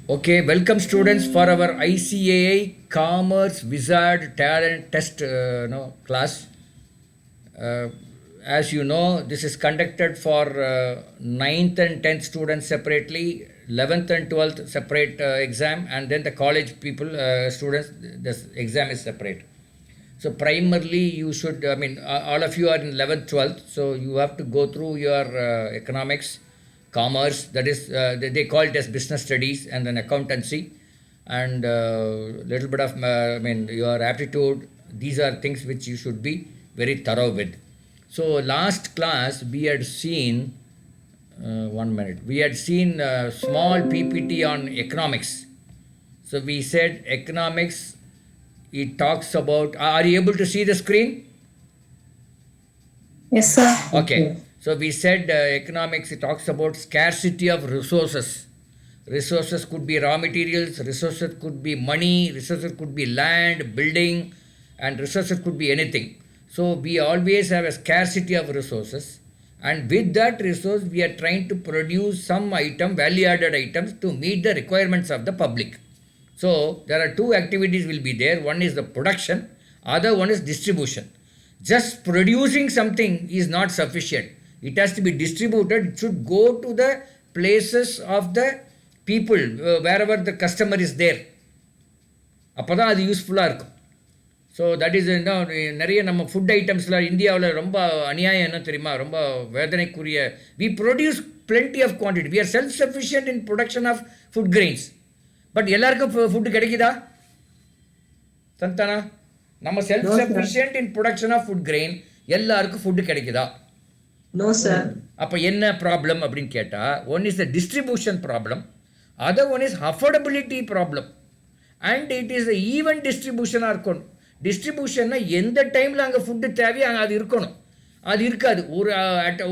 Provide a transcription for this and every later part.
Okay, welcome students for our ICAI Commerce Wizard Talent Test class. Uh, as you know, this is conducted for 9th and 10th students separately, 11th and 12th separate exam, and then the college people, students, this exam is separate. So primarily you should, all of you are in 11th, 12th, so you have to go through your economics, commerce, that is, they call it as business studies, and then accountancy, and little bit of, your aptitude. These are things which you should be very thorough with. So last class we had seen, 1 minute, we had seen a small PPT on economics. So we said economics, it talks about, are you able to see the screen? Yes, sir. Okay. So we said economics, it talks about scarcity of resources. Resources could be raw materials, resources could be money, resources could be land, building, and resources could be anything. So we always have a scarcity of resources, and with that resource we are trying to produce some item, value added items, to meet the requirements of the public. So there are two activities will be there. One is the production, other one is distribution. Just producing something is not sufficient. It has to be distributed. It should go to the places of the people, wherever the customer is there. அப்போ தான் அது யூஸ்ஃபுல்லாக இருக்கும். So that is நிறைய நம்ம food ஐட்டம்ஸில் இந்தியாவில் ரொம்ப அநியாயம் என்ன தெரியுமா, ரொம்ப வேதனைக்குரிய. We produce plenty of quantity. We are self sufficient in production of food grains. But எல்லாருக்கும் ஃபுட்டு கிடைக்குதா சந்தானா? நம்ம self sufficient in production of food grain, எல்லாருக்கும் ஃபுட்டு கிடைக்குதா? No, sir. அப்போ என்ன ப்ராப்ளம் அப்படின்னு கேட்டால், one is the distribution problem, other one is affordability problem, and it is even டிஸ்ட்ரிபியூஷனாக இருக்கணும். டிஸ்ட்ரிபியூஷன்னா எந்த டைமில் அங்கே ஃபுட்டு தேவையோ அங்கே அது இருக்கணும். அது இருக்காது.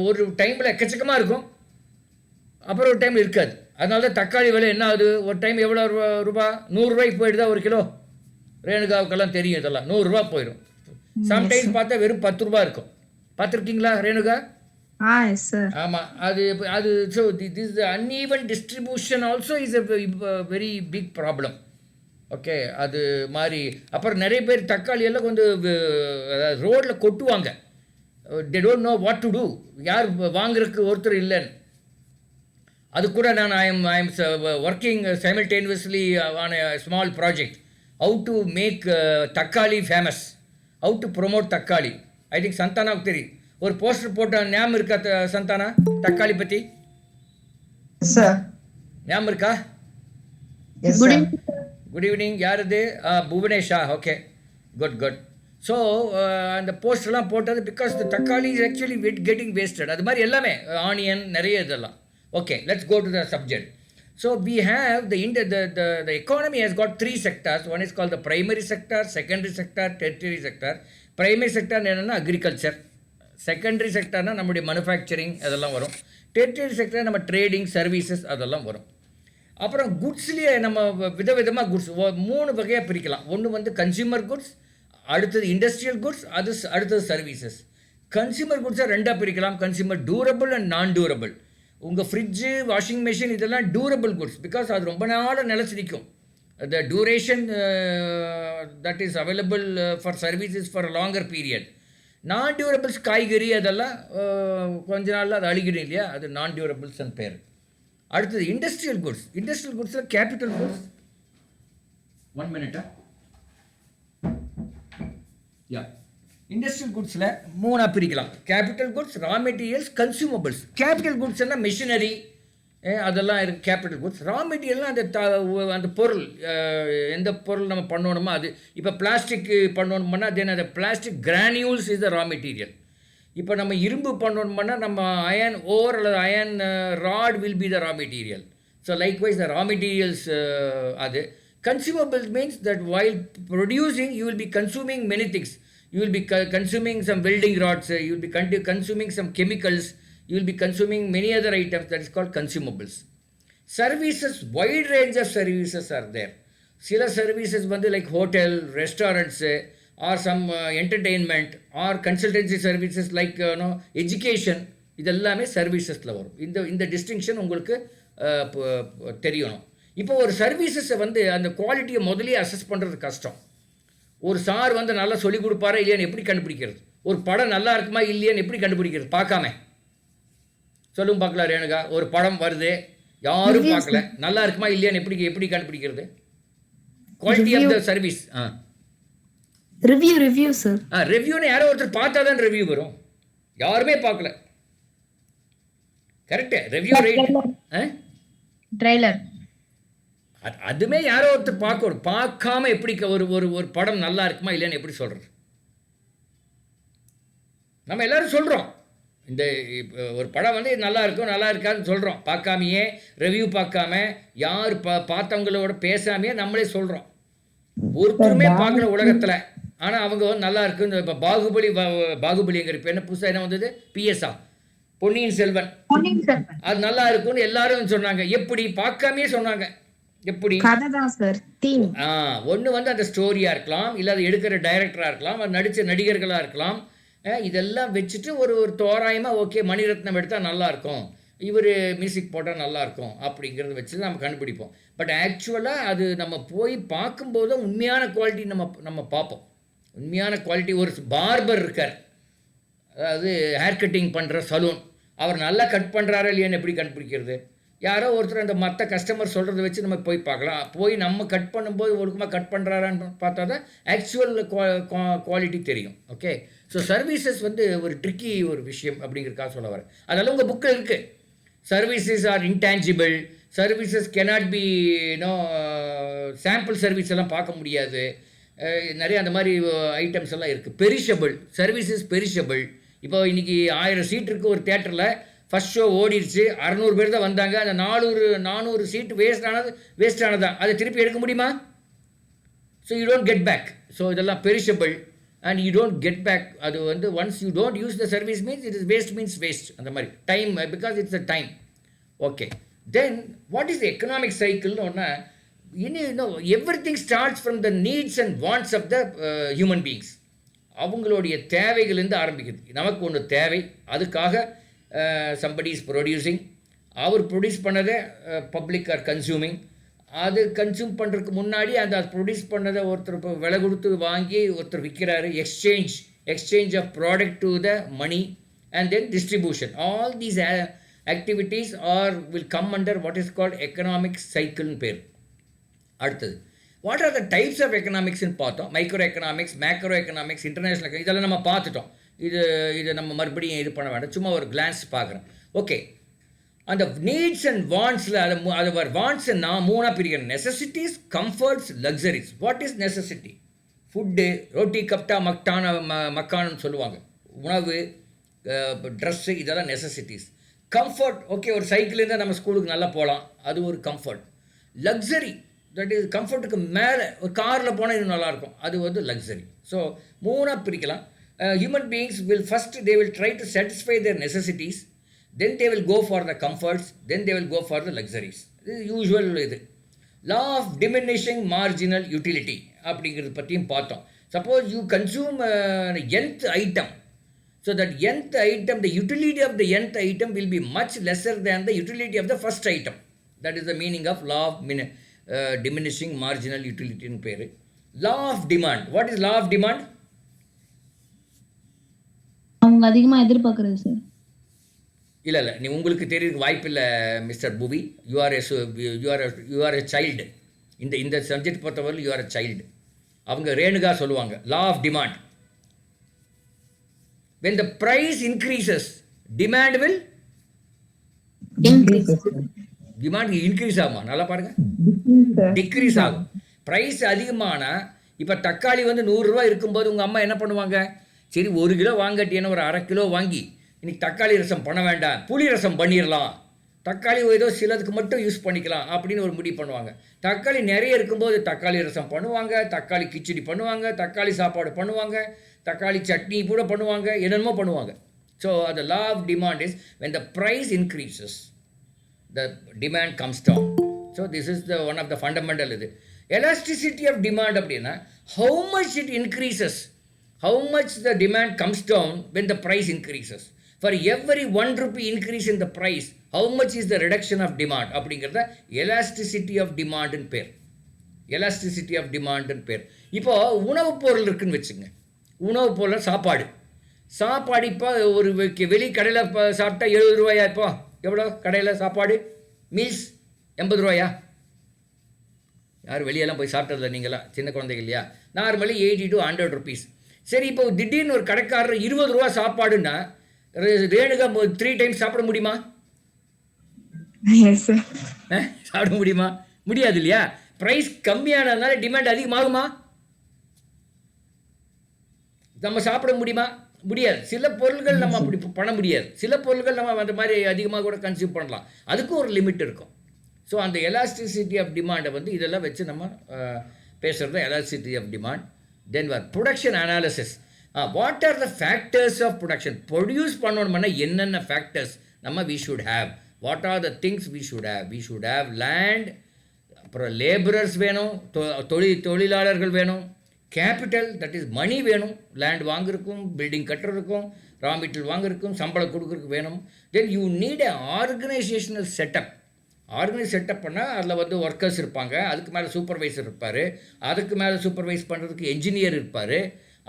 ஒரு டைமில் எக்கச்சக்கமாக இருக்கும், அப்புறம் ஒரு டைம் இருக்காது. அதனால தான் தக்காளி விலை என்ன ஆகுது, ஒரு டைம் எவ்வளோ ரூபா, 100 போயிடுதா ஒரு கிலோ. ரேணுகாவுக்கெல்லாம் தெரியும், இதெல்லாம் 100 போயிடும். சம்டைம்ஸ் பார்த்தா வெறும் 10 இருக்கும். பார்த்துருக்கீங்களா ரேணுகா? Yes, sir. ஆமாம். அது so this uneven distribution also is a very big problem. Okay, அது மாதிரி. அப்புறம் நிறைய பேர் தக்காளி எல்லாம் கொஞ்சம் ரோடில் கொட்டுவாங்க. They don't know what to do. யார் வாங்குறதுக்கு ஒருத்தர் இல்லைன்னு. அது கூட நான் I am working simultaneously on a small project, how to make thakkali famous, how to promote thakkali. I think சந்தானாவுக்கு தெரியும். ஒரு போஸ்டர் போட்ட ஞாபகம் இருக்கா சந்தானா, தக்காளி பற்றி? சார் ஞாபகம் இருக்கா? Good evening. யார் இது? புவனேஷா. Okay, good. ஸோ அந்த போஸ்டர்லாம் போட்டது பிகாஸ் த தக்காளி இஸ் ஆக்சுவலி கெட்டிங் வேஸ்டட். அது மாதிரி எல்லாமே ஆனியன் நிறைய இதெல்லாம். Okay, let's go to the subject. So we have the economy has got 3 sectors. One is called the primary sector, secondary sector, tertiary sector. Primary sector என்னன்னா agriculture. Secondary sector நம்முடைய manufacturing அதெல்லாம் வரும். Tertiary sector நம்ம trading, services அதெல்லாம் வரும். அப்புறம் குட்ஸ்லேயே நம்ம விதவிதமாக குட்ஸ் 3 வகையாக பிரிக்கலாம். ஒன்று வந்து கன்சியூமர் குட்ஸ், அடுத்தது இண்டஸ்ட்ரியல் குட்ஸ், அடுத்தது சர்வீசஸ். கன்சியூமர் குட்ஸை 2ஆக பிரிக்கலாம். Consumer durable and non durable. உங்கள் ஃப்ரிட்ஜு, வாஷிங் மிஷின் இதெல்லாம் டூரபிள் குட்ஸ், பிகாஸ் அது ரொம்ப நாள் நிலச்சிருக்கும். The duration that is available for services for a longer period. Non durables காய்கறி அதெல்லாம் கொஞ்ச நாளில் அது அழுகிடும் இல்லையா, அது நான் டியூரபிள்ஸ்ன்னு பேர். அடுத்தது இண்டஸ்ட்ரியல் குட்ஸ். இண்டஸ்ட்ரியல் குட்ஸில் capital goods. 1 minute. Yeah, industrial குட்ஸில் 3ஆக பிரிக்கலாம். Capital goods, raw materials, consumables. Capital குட்ஸ்னால் மிஷினரி அதெல்லாம் இருக்குது கேபிட்டல் குட்ஸ். ரா மெட்டீரியல்னால் அந்த பொருள், எந்த பொருள் நம்ம பண்ணணுமோ அது. இப்போ பிளாஸ்டிக் பண்ணணும்னா தென் அந்த plastic granules is the raw material. இப்போ நம்ம இரும்பு பண்ணணும்னா நம்ம அயன் ஓர் அல்லது iron rod will be the raw material. So likewise the raw materials அது. Consumables means that while producing you will be consuming many things. You will be consuming some welding rods, you will be consuming some chemicals, you will be consuming many other items. That is called consumables. Services, wide range of services are there. Sila services வந்து like hotel, restaurants, or some entertainment, or consultancy services like education. இதெல்லாமே சர்வீசஸில் வரும். இந்த distinction உங்களுக்கு தெரியணும். இப்போ ஒரு சர்வீசஸை வந்து அந்த குவாலிட்டியை முதலே அசஸ் பண்ணுறது கஷ்டம். ஒரு சார் வந்து நல்லா சொல்லிக் கொடுப்பாரா இல்லையான்னு எப்படி கண்டுபிடிக்கிறது? ஒரு படம் நல்லா இருக்குமா இல்லையான்னு எப்படி கண்டுபிடிக்கிறது பார்க்காம? சொல்லுங்க பார்க்கலாம் ரேணுகா. ஒரு படம் வருது, யாரும் பார்க்கல, நல்லா இருக்குமா இல்லையான்னு எப்படி எப்படி கண்டுபிடிக்கிறது? Quality of the service. Review sir. ரிவ்யூன்னு யாரோ ஒருத்தர் பார்த்தா தான் ரிவ்யூ வரும். யாருமே பார்க்கல. கரெக்டு. Review right. ட்ரைலர் அதுமே யாரோ ஒருத்தர் பார்க்கணும். பார்க்காம எப்படி ஒரு ஒரு ஒரு படம் நல்லா இருக்குமா இல்லைன்னு எப்படி சொல்கிறது? நம்ம எல்லாரும் சொல்கிறோம், இந்த ஒரு படம் வந்து நல்லா இருக்கும் நல்லா இருக்காதுன்னு சொல்கிறோம். பார்க்காமையே, ரிவ்யூ பார்க்காம, யார் பார்த்தவங்களோட பேசாமையே நம்மளே சொல்கிறோம். ஒருத்தருமே பார்க்குற உலகத்தில். ஆனால் அவங்க வந்து நல்லா இருக்குன்னு. இப்போ பாகுபலிங்கிற இப்போ என்ன புதுசாக என்ன வந்தது? பிஎஸ்ஆ, பொன்னியின் செல்வன், அது நல்லா இருக்குன்னு எல்லாரும் சொன்னாங்க. எப்படி? பார்க்காமையே சொன்னாங்க. எப்படி? ஒன்று வந்து அந்த ஸ்டோரியாக இருக்கலாம், இல்லை அது எடுக்கிற டைரக்டராக இருக்கலாம், அது நடித்த நடிகர்களாக இருக்கலாம். இதெல்லாம் வச்சுட்டு ஒரு ஒரு தோராயமாக ஓகே மணிரத்னம் எடுத்தால் நல்லாயிருக்கும், இவர் மியூசிக் போட்டால் நல்லாயிருக்கும் அப்படிங்கிறத வச்சு நம்ம கண்டுபிடிப்போம். பட் ஆக்சுவலாக அது நம்ம போய் பார்க்கும்போது உண்மையான குவாலிட்டி நம்ம பார்ப்போம். உண்மையான குவாலிட்டி. ஒரு பார்பர் இருக்கார், அதாவது ஹேர் கட்டிங் பண்ணுற சலூன், அவர் நல்லா கட் பண்ணுறாரா இல்லையான்னு எப்படி கண்டுபிடிக்கிறது? யாரோ ஒருத்தர் அந்த மற்ற கஸ்டமர் சொல்கிறத வச்சு நம்ம போய் பார்க்கலாம். போய் நம்ம கட் பண்ணும்போது ஒழுக்கமாக கட் பண்ணுறாரான்னு பார்த்தா தான் ஆக்சுவல் குவாலிட்டி தெரியும். ஓகே. ஸோ சர்வீசஸ் வந்து ஒரு ட்ரிக்கி ஒரு விஷயம் அப்படிங்கிறக்காக சொல்ல வரேன். அதெல்லாம் உங்கள் புக்கில் இருக்குது. Services are intangible, services cannot be sample service எல்லாம் பார்க்க முடியாது. நிறைய அந்த மாதிரி ஐட்டம்ஸ் எல்லாம் இருக்குது. Perishable services, perishable. இப்போ இன்றைக்கி 1000 சீட் இருக்குது ஒரு தேட்டரில். ஃபஸ்ட் ஷோ ஓடிடுச்சு, 600 பேர் தான் வந்தாங்க. அந்த 400 சீட்டு வேஸ்ட் ஆனதான். அதை திருப்பி எடுக்க முடியுமா? So you don't get back. So இதெல்லாம் perishable and you don't get back. அது வந்து once you don't use the service means it is waste, means waste. அந்த மாதிரி time, because it's a time. Okay. Then what is the economic சைக்கிள்னு ஒன்று? இன்னும் everything starts from the needs and wants of the human beings. அவங்களுடைய தேவைகள்லேருந்து ஆரம்பிக்குது. நமக்கு ஒன்று தேவை, அதுக்காக somebody is producing, அவர் ப்ரொடியூஸ் பண்ணதை பப்ளிக் ஆர் கன்சியூமிங். அது கன்சியூம் பண்ணுறதுக்கு முன்னாடி அந்த ப்ரொடியூஸ் பண்ணதை ஒருத்தர் இப்போ விலை கொடுத்து வாங்கி ஒருத்தர் விற்கிறாரு. Exchange of product to the money and then distribution. All these activities will come under what is called economic சைக்கிள்னு பேர். அடுத்தது what are the types of எக்கனாமிக்ஸ்ன்னு பார்த்தோம். Micro economics, macro economics, international, இதெல்லாம் நம்ம பார்த்துட்டோம். இது நம்ம மறுபடியும் இது பண்ண வேண்டாம், சும்மா ஒரு கிளான்ஸ் பார்க்குறேன். ஓகே. அந்த நீட்ஸ் அண்ட் வாண்ட்ஸில் அது வாண்ட்ஸ் நான் 3 பிரிக்கிறேன். Necessities, comforts, luxuries. What is necessity? Food, ரொட்டி கப்டா மக்கான்னு சொல்லுவாங்க. உணவு, ட்ரெஸ்ஸு, இதெல்லாம் நெசசிட்டிஸ். கம்ஃபர்ட், ஓகே, ஒரு சைக்கிள் இருந்தால் நம்ம ஸ்கூலுக்கு நல்லா போகலாம், அது ஒரு கம்ஃபர்ட். லக்ஸரி, தட் இஸ் கம்ஃபர்ட்டுக்கு மேலே ஒரு காரில் போனால் இது நல்லாயிருக்கும், அது வந்து லக்ஸரி. ஸோ 3 பிரிக்கலாம். Human beings will try to satisfy their necessities, then they will go for the comforts, then they will go for the luxuries. This is usual. இது law of diminishing marginal utility அப்படிங்கிறது பற்றியும் பார்த்தோம். Suppose you consume nth item, so that nth item, the utility of the nth item will be much lesser than the utility of the first item. That is the meaning of law of diminishing marginal utility in பேரு. Law of demand. What is law of demand? அவங்க அதிகமா எதிர்பார்க்கறது sir. இல்லை நீ உங்களுக்கு தெரியறதுக்கு வாய்ப்பு இல்லை mister Puvi. You are a child. இந்த சப்ஜெக்ட் பொறுத்தவரை யூ ஆர் எ சைல்டு. அவங்க ரேணுகா சொல்லுவாங்க law of demand. when the price increases, demand will demand increase ஆகுமா? நல்லா பாருங்க, டிக்ரீஸ் ஆகும். ப்ரைஸ் அதிகமான இப்போ தக்காளி வந்து 100 ரூபா இருக்கும்போது உங்கள் அம்மா என்ன பண்ணுவாங்க? சரி 1 கிலோ வாங்கட்டின்னு ஒரு 1/2 கிலோ வாங்கி இன்றைக்கி தக்காளி ரசம் பண்ண வேண்டாம், புளி ரசம் பண்ணிடலாம், தக்காளி ஏதோ சிலதுக்கு மட்டும் யூஸ் பண்ணிக்கலாம் அப்படின்னு ஒரு முடிவு பண்ணுவாங்க. தக்காளி நிறைய இருக்கும்போது தக்காளி ரசம் பண்ணுவாங்க, தக்காளி கிச்சடி பண்ணுவாங்க, தக்காளி சாப்பாடு பண்ணுவாங்க, தக்காளி சட்னி கூட பண்ணுவாங்க, என்னென்னமோ பண்ணுவாங்க. So the law of demand is when the price increases, the demand comes down. So this is the one of the fundamental இது. Elasticity of demand அப்படின்னா how much it increases, how much the demand comes down when the price increases. For every 1 rupee increase in the price how much is the reduction of demand அப்படிங்கிறத elasticity of டிமாண்டுன்னு பேர். Elasticity of டிமாண்டுன்னு பேர். இப்போது உணவுப் பொருள் இருக்குதுன்னு வச்சுங்க. உணவுப் பொருள் சாப்பாடு இப்போ ஒரு வெளி கடையில் இப்போ சாப்பிட்டா 70 ரூபாயா? இப்போ எவ்வளோ கடையில் சாப்பாடு மீல்ஸ் 80 ரூபாயா? யாரும் வெளியெல்லாம் போய் சாப்பிட்டதில்ல நீங்களாம், சின்ன குழந்தைங்க இல்லையா? Normally 80 to 100 rupees. சரி, இப்போ திடீர்னு ஒரு கடைக்காரர் 20 ரூபா சாப்பாடுன்னா ரேணுகா 3 times சாப்பிட முடியுமா? சாப்பிட முடியுமா? முடியாது இல்லையா? ப்ரைஸ் கம்மியானதுனால டிமாண்ட் அதிகமாகுமா? நம்ம சாப்பிட முடியுமா? முடியாது. சில பொருள்கள் நம்ம அப்படி பண்ண முடியாது. சில பொருள்கள் நம்ம அந்த மாதிரி அதிகமாக கூட கன்சியூம் பண்ணலாம். அதுக்கும் ஒரு லிமிட் இருக்கும். ஸோ அந்த எலாஸ்டிசிட்டி ஆஃப் டிமாண்டை வந்து இதெல்லாம் வச்சு நம்ம பேசுகிறது elasticity of demand. Then production analysis. What are the factors of production? Produce பண்ணணும்னா என்னென்ன ஃபேக்டர்ஸ் நம்ம we should have? What are the things we should have? We should have land, அப்புறம் லேபரர்ஸ் வேணும், தொழிலாளர்கள் வேணும், கேபிட்டல் தட் இஸ் மணி வேணும், land வாங்குறதுக்கும் building கட்டுறதுக்கும் raw material வாங்குறதுக்கும் சம்பளம் கொடுக்குறதுக்கு வேணும். Then you need a organisational setup. Setup பண்ணால் அதில் வந்து ஒர்க்கர்ஸ் இருப்பாங்க, அதுக்கு மேலே சூப்பர்வைசர் இருப்பார், அதுக்கு மேலே சூப்பர்வைஸ் பண்ணுறதுக்கு என்ஜினியர் இருப்பார்,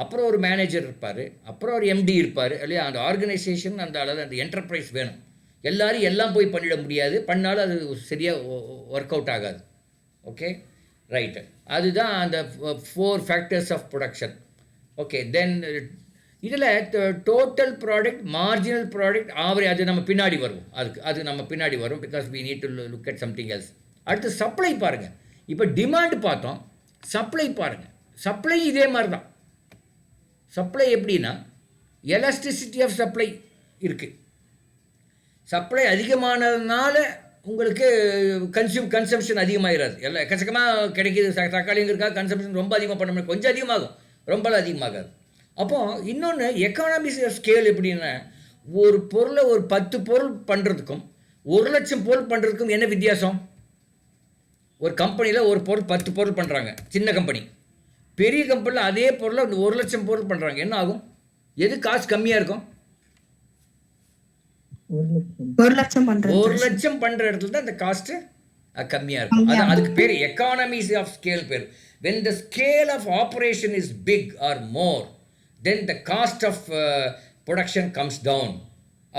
அப்புறம் ஒரு மேனேஜர் இருப்பார், அப்புறம் ஒரு எம்டி இருப்பார் இல்லையா? அந்த ஆர்கனைசேஷன் அந்த அளவு அந்த என்டர்பிரைஸ் வேணும். எல்லாரும் எல்லாம் போய் பண்ணிட முடியாது, பண்ணாலும் அது சரியாக ஒர்க் அவுட் ஆகாது. Okay, right. அதுதான் அந்த 4 factors of production. Okay, then இதில் total product, marginal product, average, அது நம்ம பின்னாடி வரும். அது நம்ம பின்னாடி வரும், because we need to look at something else. அடுத்து சப்ளை பாருங்கள். இப்போ டிமாண்ட் பார்த்தோம், சப்ளை பாருங்கள். சப்ளை இதே மாதிரி தான். சப்ளை எப்படின்னா எலாஸ்டிசிட்டி ஆஃப் சப்ளை இருக்குது. சப்ளை அதிகமானதுனால உங்களுக்கு கன்சம்ஷன் அதிகமாகிடாது. எல்லாம் எக்கச்சக்கமாக கிடைக்கிது. தக்காளிங்கிறதுக்காக கன்சம்ஷன் ரொம்ப அதிகமாக பண்ண முடியும், கொஞ்சம் அதிகமாகும், ரொம்பலாம் அதிகமாகாது. அப்போது இன்னொன்று எக்கானமிஸ் ஆஃப் ஸ்கேல் எப்படின்னா, ஒரு பொருளை ஒரு 10 பொருள் பண்ணுறதுக்கும் 1,00,000 பொருள் பண்ணுறதுக்கும் என்ன வித்தியாசம்? ஒரு கம்பெனியில் ஒரு பொருள் 10 பொருள் பண்ணுறாங்க, சின்ன கம்பெனி. பெரிய கம்பெனியில் அதே பொருளை 1,00,000 பொருள் பண்ணுறாங்க, என்ன ஆகும்? எது காசு கம்மியாக இருக்கும்? 1,00,000 பண்ணுற இடத்துல தான் அந்த காஸ்ட்டு கம்மியாக இருக்கும். அதுக்கு பேர் எக்கானமிஸ் ஆஃப் ஸ்கேல் பேர். when the scale of operation is big or more, then the cost of production comes down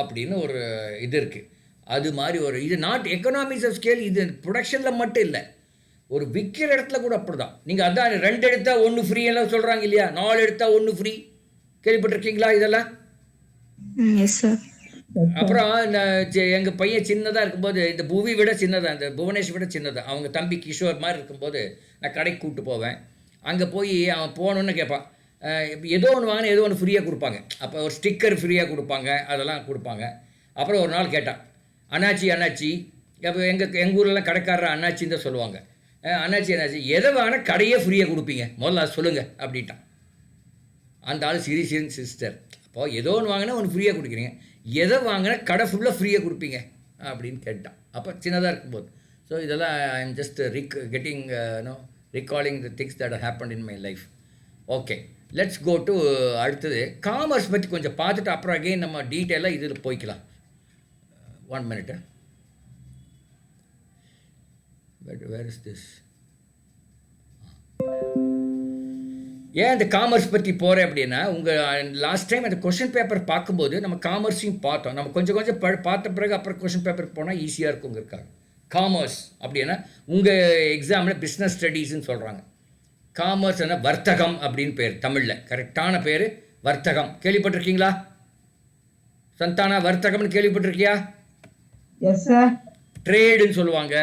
அப்படின்னு ஒரு இது இருக்குது. அது மாதிரி ஒரு இது நாட் எக்கனாமிக்ஸ் ஆஃப் ஸ்கேல். இது ப்ரொடக்ஷனில் மட்டும் இல்லை, ஒரு விற்கிற இடத்துல கூட அப்படி தான். நீங்கள் அதான் 2 எடுத்தால் 1 ஃப்ரீ எல்லாம் சொல்கிறாங்க இல்லையா? 4 எடுத்தால் 1 ஃப்ரீ, கேள்விப்பட்டிருக்கீங்களா இதெல்லாம்? Yes sir. அப்புறம் எங்கள் பையன் சின்னதாக இருக்கும்போது, இந்த புவி விட சின்னதாக, இந்த புவனேஷ் விட சின்னதாக, அவங்க தம்பி கிஷோர் மாதிரி இருக்கும்போது நான் கடைக்கு கூப்பிட்டு போவேன். அங்கே போய் அவன் போகணுன்னு கேட்பான். ஏதோ ஒன்று வாங்கினா ஏதோ ஒன்று ஃப்ரீயாக கொடுப்பாங்க. அப்போ ஒரு ஸ்டிக்கர் ஃப்ரீயாக கொடுப்பாங்க, அதெல்லாம் கொடுப்பாங்க. அப்புறம் ஒரு நாள் கேட்டான், அண்ணாச்சி அப்போ எங்கள் ஊர்லலாம் கடைக்காரர் அண்ணாச்சின்னு தான் சொல்லுவாங்க. அண்ணாச்சி எதை வாங்கினா கடையே ஃப்ரீயாக கொடுப்பீங்க, முதல்ல அது சொல்லுங்கள் அப்படின்ட்டான். அந்த ஆள் சீரியஸ் சிஸ்டர். அப்போது ஏதோ ஒன்று வாங்கினா ஒன்று ஃப்ரீயாக கொடுக்குறீங்க, எதை வாங்கினா கடை ஃபுல்லாக ஃப்ரீயாக கொடுப்பீங்க அப்படின்னு கேட்டான். அப்போ சின்னதாக இருக்கும்போது. ஸோ இதெல்லாம் I am just getting recalling the things that have happened in my life. Okay, let's go to அடுத்தது காமர்ஸ் பற்றி கொஞ்சம் பார்த்துட்டு அப்புறம் அகெயின் நம்ம டீட்டெயிலாக இதில் போய்க்கலாம். 1 minute. Where is this? ஏன் இந்த காமர்ஸ் பற்றி போகிறேன் அப்படின்னா, உங்கள் லாஸ்ட் டைம் அந்த கொஷின் பேப்பர் பார்க்கும்போது நம்ம காமர்ஸையும் பார்த்தோம். நம்ம கொஞ்சம் பார்த்த பிறகு அப்புறம் கொஷின் பேப்பர் போனால் ஈஸியாக இருக்குங்கிறக்காக. காமர்ஸ் அப்படின்னா உங்கள் எக்ஸாமில் பிஸ்னஸ் ஸ்டடீஸ்ன்னு சொல்கிறாங்க. காமர்ஸ் என்ன, வர்த்தகம் அப்படின்னு பேர் தமிழில். கரெக்டான பேர் வர்த்தகம். கேள்விப்பட்டிருக்கீங்களா சந்தானா? வர்த்தகம்னு கேள்விப்பட்டிருக்கியா? Yes sir. ட்ரேடுன்னு சொல்லுவாங்க,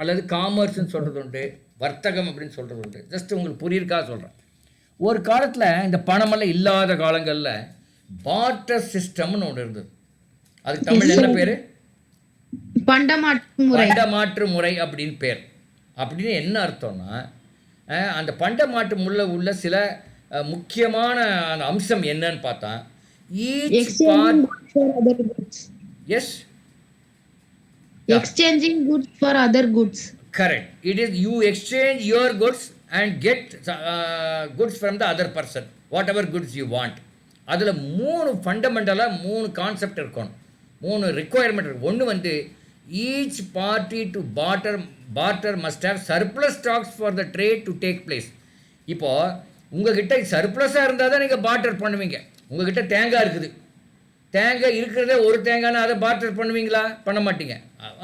அல்லது காமர்ஸ்ன்னு சொல்கிறது உண்டு, வர்த்தகம் அப்படின்னு சொல்கிறது உண்டு. ஜஸ்ட் உங்களுக்கு புரியிருக்காக சொல்கிறேன். ஒரு காலத்தில் இந்த பணமெல்லாம் இல்லாத காலங்களில் பார்ட்டர் சிஸ்டம்னு ஒன்று இருந்தது. அதுக்கு தமிழ் என்ன பேர்? பண்டமாற்று முறை அப்படின்னு பேர். அப்படின்னு என்ன அர்த்தம்னா, அந்த பண்டமாற்று முறை உள்ள சில முக்கியமான அந்த அம்சம் என்னன்னு பார்த்தா, exchanging goods for other goods. Correct. It is you exchange your goods and get goods from the other person, whatever goods you want. அதில் 3 ஃபண்டமெண்டலாக 3 கான்செப்ட் இருக்கணும், 3 ரிக்குவயர்மெண்ட் இருக்கு. ஒன்று வந்து each party to barter must have surplus stocks for the trade to take place. இப்போது உங்ககிட்ட சர்ப்ளஸாக இருந்தால் தான் நீங்கள் பார்ட்டர் பண்ணுவீங்க. உங்ககிட்ட தேங்காய் இருக்குது, தேங்காய் இருக்கிறதே ஒரு தேங்காய்னா அதை பார்ட்டர் பண்ணுவீங்களா? பண்ண மாட்டீங்க.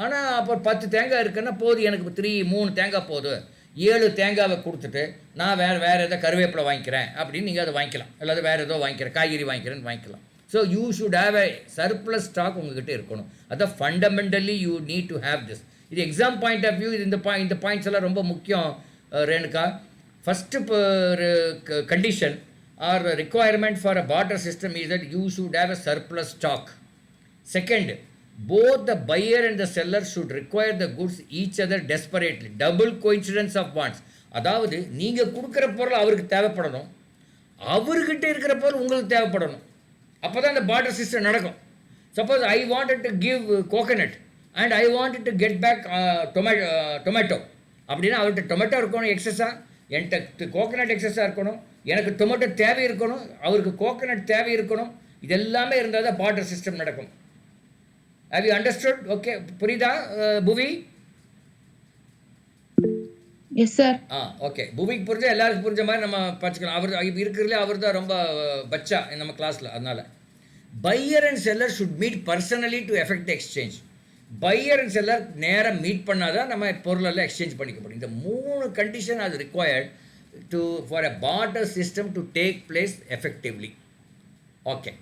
ஆனால் அப்போ 10 தேங்காய் இருக்குன்னா போதும், எனக்கு 3 தேங்காய் போதும், 7 தேங்காவை கொடுத்துட்டு நான் வேறு எதாவது கருவேப்பிலை வாங்கிக்கிறேன் அப்படின்னு நீங்கள் அதை வாங்கிக்கலாம், அல்லது வேறு ஏதோ வாங்கிக்கிறேன், காய்கறி வாங்கிக்கிறேன்னு வாங்கிக்கலாம். So you should have a surplus stock உங்ககிட்ட இருக்கணும். அதான் fundamentally you need to have this. இது எக்ஸாம் பாயிண்ட் ஆஃப் வியூ, இந்த பாயிண்ட்ஸ் எல்லாம் ரொம்ப முக்கியம் Renuka. First condition or requirement for a barter system is that you should have a surplus stock. Second, both the buyer and the seller should require the goods each other desperately. Double coincidence of wants. அதாவது நீங்கள் கொடுக்குற பொருள் அவருக்கு தேவைப்படணும், அவர்கிட்ட இருக்கிற பொருள் உங்களுக்கு தேவைப்படணும். அப்போ தான் இந்த பார்ட்டர் சிஸ்டம் நடக்கும். Suppose I wanted to give coconut and I wanted to get back tomato அப்படின்னா அவர்கிட்ட டொமேட்டோ இருக்கணும் எக்ஸஸாக, என்கிட்ட கோகனட் எக்ஸஸாக இருக்கணும், எனக்கு டொமேட்டோ தேவை இருக்கணும், அவருக்கு கோகனட் தேவை இருக்கணும். இது எல்லாமே இருந்தால் தான் பார்ட்டர் சிஸ்டம் நடக்கும். Have you understood? ஓகே, புரியுதா புவி? Yes, sir. ஓகே, புவிக்கு புரிஞ்ச எல்லாருக்கும் புரிஞ்ச மாதிரி நம்ம படிச்சுக்கலாம். அவர் இருக்கிறதுலே அவர் தான் ரொம்ப பச்சா நம்ம கிளாஸில். அதனால் pier and seller should meet personally to effect exchange. Pier and seller நேராக மீட் பண்ணாதான் நம்ம பொருளெல்லாம் எக்ஸ்சேஞ்ச் பண்ணிக்க முடியும். இந்த 3 கண்டிஷன் அது required for a barter system to take place effectively. Okay,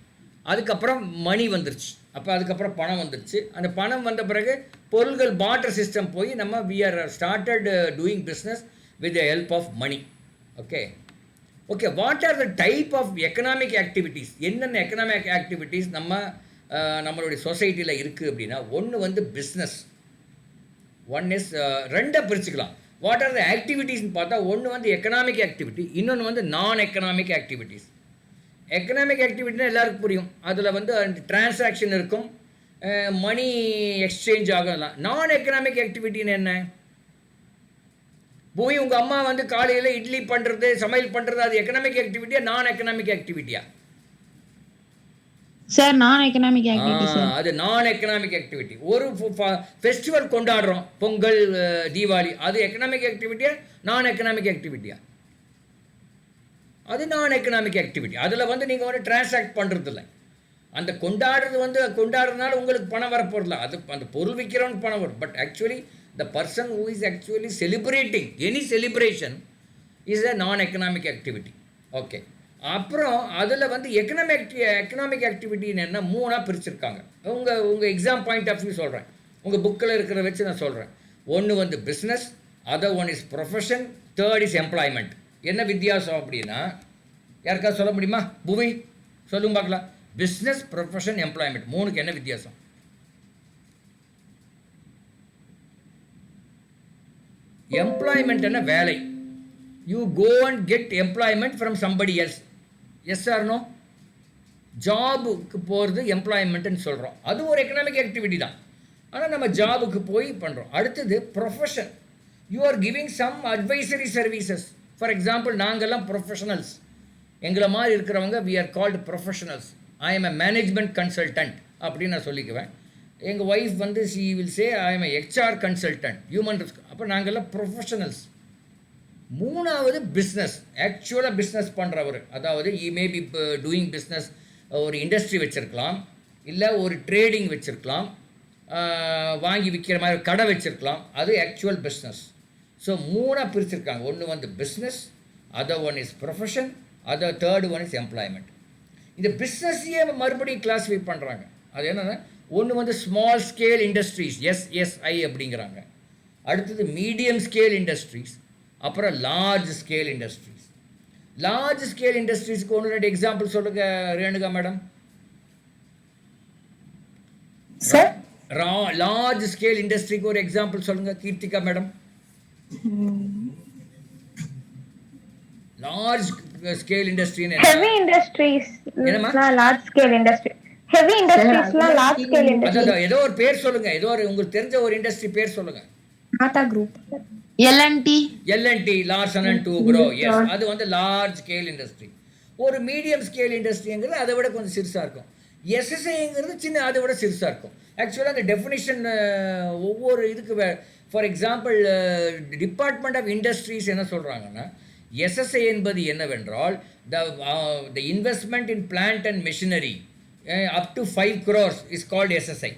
அதுக்கப்புறம் மணி வந்துருச்சு. அப்போ அதுக்கப்புறம் பணம் வந்துருச்சு. அந்த பணம் வந்த பிறகு பொருள்கள் பார்ட்டர் சிஸ்டம் போய் நம்ம we are started doing business with the help of money. Okay okay what are the type of economic activities? என்னென்ன எக்கனாமிக் ஆக்டிவிட்டீஸ் நம்மளுடைய சொசைட்டியில் இருக்குது அப்படின்னா, ஒன்று வந்து பிஸ்னஸ், ஒன் இஸ் ரெண்டாக பிரிச்சுக்கலாம். வாட் ஆர் த ஆக்டிவிட்டீஸ்னு பார்த்தா, ஒன்று வந்து எக்கனாமிக் ஆக்டிவிட்டி, இன்னொன்று வந்து நான் எக்கனாமிக் ஆக்டிவிட்டீஸ். எக்கனாமிக் ஆக்டிவிட்டினா எல்லாருக்கும் புரியும், அதில் வந்து டிரான்சாக்ஷன் இருக்கும், மணி எக்ஸ்சேஞ்ச் ஆகலாம். நான் எக்கனாமிக் ஆக்டிவிட்டின்னு என்ன? போய் உங்கள் அம்மா வந்து காலையில் இட்லி பண்ணுறது, சமையல் பண்ணுறது, அது எக்கனாமிக் ஆக்டிவிட்டியா நான் எக்கனாமிக் ஆக்டிவிட்டியா? சார் நான் எக்கனாமிக் ஆக்டிவிட்டி சார். அது நான் எக்கனாமிக் ஆக்டிவிட்டி. ஒரு ஃபெஸ்டிவல் கொண்டாடுறோம், பொங்கல், தீபாவளி, அது எக்கனாமிக் ஆக்டிவிட்டியா நான் எக்கனாமிக் ஆக்டிவிட்டியா? அது நான் எக்கனாமிக் ஆக்டிவிட்டி. அதில் வந்து நீங்கள் வந்து டிரான்சாக்ட் பண்ணுறது இல்லை. அந்த கொண்டாடுறதுனால உங்களுக்கு பணம் வரப்போறதில்ல, அது அந்த பொருள் விற்கிறவனுக்கு பணம் வரும். But actually the person who is actually celebrating any celebration is a நான் எக்கனாமிக் ஆக்டிவிட்டி. ஓகே, அப்புறம் அதில் வந்து எக்கனாமிக் ஆக்டிவிட்டின்னு என்ன 3ஆக பிரிச்சிருக்காங்க. உங்கள் எக்ஸாம் பாயிண்ட் ஆஃப் வியூ சொல்கிறேன், உங்கள் புக்கில் இருக்கிற வச்சு நான் சொல்கிறேன். ஒன்று வந்து business, other one is profession, third is employment. என்ன வித்தியாசம் அப்படின்னா, யாருக்காவது சொல்ல முடியுமா? புவி சொல்லுங்க பார்க்கலாம். பிஸ்னஸ், ப்ரொஃபஷன், எம்ப்ளாய்மெண்ட், 3க்கு என்ன வித்தியாசம்? எம்ப்ளாய்மெண்ட் என்ன? வேலை. You go and get employment from somebody else. Yes or no? ஜாபுக்கு போகிறது எம்ப்ளாய்மெண்ட்னு சொல்கிறோம். அது ஒரு எக்கனாமிக் ஆக்டிவிட்டி தான், ஆனால் நம்ம ஜாபுக்கு போய் பண்ணுறோம். அடுத்தது profession. You are giving some advisory services. For example, நாங்கள்லாம் ப்ரொஃபஷனல்ஸ், எங்களை மாதிரி இருக்கிறவங்க we are called professionals. I am a management consultant அப்படின்னு நான் சொல்லிக்குவேன். எங்கள் ஒய்ஃப் வந்து she will say I am a HR consultant, human risk. அப்போ நாங்கள்லாம் ப்ரொஃபஷனல்ஸ். 3வது பிஸ்னஸ், ஆக்சுவலாக பிஸ்னஸ் பண்ணுறவர். அதாவது he may be doing business, ஒரு இண்டஸ்ட்ரி வச்சுருக்கலாம், இல்லை ஒரு ட்ரேடிங் வச்சுருக்கலாம், வாங்கி விற்கிற மாதிரி கடை வச்சுருக்கலாம். அது ஆக்சுவல் பிஸ்னஸ். ஸோ 3ஆக பிரிச்சிருக்காங்க. ஒன்று வந்து business, other one is profession, other third one is employment. இந்த பிஸ்னஸையே மறுபடியும் கிளாஸிஃபை பண்ணுறாங்க. அது என்னென்னா, ஒன்று வந்து ஸ்மால் ஸ்கேல் இண்டஸ்ட்ரீஸ், எஸ்எஸ்ஐ அப்படிங்கிறாங்க. அடுத்தது மீடியம் ஸ்கேல் இண்டஸ்ட்ரீஸ், அப்புறம் large scale industries. Large scale இண்டஸ்ட்ரீஸ்க்கு 1-2 எக்ஸாம்பிள் சொல்லுங்கள் Renuka madam. Sir large scale இண்டஸ்ட்ரிக்கு ஒரு எக்ஸாம்பிள் சொல்லுங்கள் கீர்த்திகா மேடம். லார்ஜ் ஸ்கேல் இண்டஸ்ட்ரின்னு heavy industries என்னமா? large scale industry heavy industries large scale industry. அதான் ஏதோ ஒரு பேர் சொல்லுங்க, ஏதோ ஒரு உங்களுக்கு தெரிஞ்ச ஒரு இண்டஸ்ட்ரி பேர் சொல்லுங்க. Tata group, L&T, L&T, Larsen and Toubro. Yes, அது வந்து லார்ஜ் ஸ்கேல் இண்டஸ்ட்ரி. ஒரு மீடியம் ஸ்கேல் இண்டஸ்ட்ரிங்கிறது அதை விட கொஞ்சம் சிறுசாக இருக்கும். எஸ்எஸ்ஐங்கிறது சின்ன அதை விட சிறுசாக இருக்கும். ஆக்சுவலாக அந்த டெஃபினிஷன் ஒவ்வொரு இதுக்கு for example department of industries என்ன சொல்கிறாங்கன்னா, எஸ்எஸ்ஐ என்பது என்னவென்றால் the investment in plant and machinery up to 5 crores is called SSI.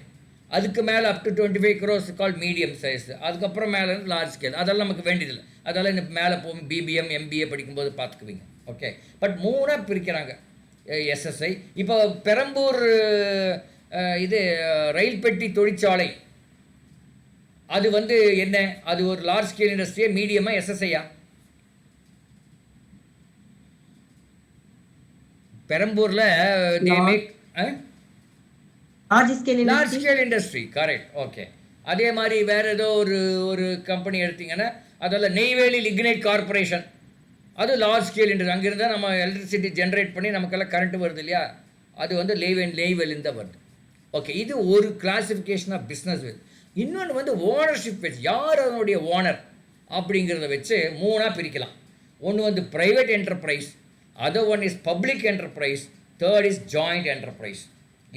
அதுக்கு மேலே up to 25 crores called medium size. அதுக்கப்புறம் மேலே லார்ஜ் ஸ்கேல். அதெல்லாம் நமக்கு வேண்டியதில்லை. அதெல்லாம் இந்த மேலே போகும் பிபிஎம் எம்பிஏ படிக்கும்போது பார்த்துக்குவீங்க. ஓகே, பட் 3 பிரிக்கிறாங்க எஸ்எஸ்ஐ. இப்போ பெரம்பூர் இது ரயில் பெட்டி தொழிற்சாலை அது வந்து என்ன, அது ஒரு லார்ஜ் ஸ்கேல் இண்டஸ்ட்ரியா மீடியமா எஸ்எஸ்ஐயா? பெரம்பூர்ல large scale industry, correct. Okay, அதே மாதிரி வேற ஏதோ ஒரு கம்பெனி எடுத்தீங்கன்னா அதெல்லாம் நெய்வேலி லிக்னைட் கார்பரேஷன், அது லார்ஜ் ஸ்கேல் இண்டஸ்ட்ரி. அங்கிருந்தால் நம்ம எலக்ட்ரிசிட்டி ஜென்ரேட் பண்ணி நமக்கெல்லாம் கரண்ட் வருது இல்லையா, அது வந்து நெய்வேலின்னு தான் வருது. ஓகே, இது ஒரு கிளாசிஃபிகேஷன் ஆஃப் பிஸ்னஸ். இன்னொன்று வந்து ஓனர்ஷிப் வச்சு, யார் அதனுடைய ஓனர் அப்படிங்கிறத வச்சு 3 பிரிக்கலாம். ஒன்று வந்து private enterprise, other one is public enterprise, third is joint enterprise.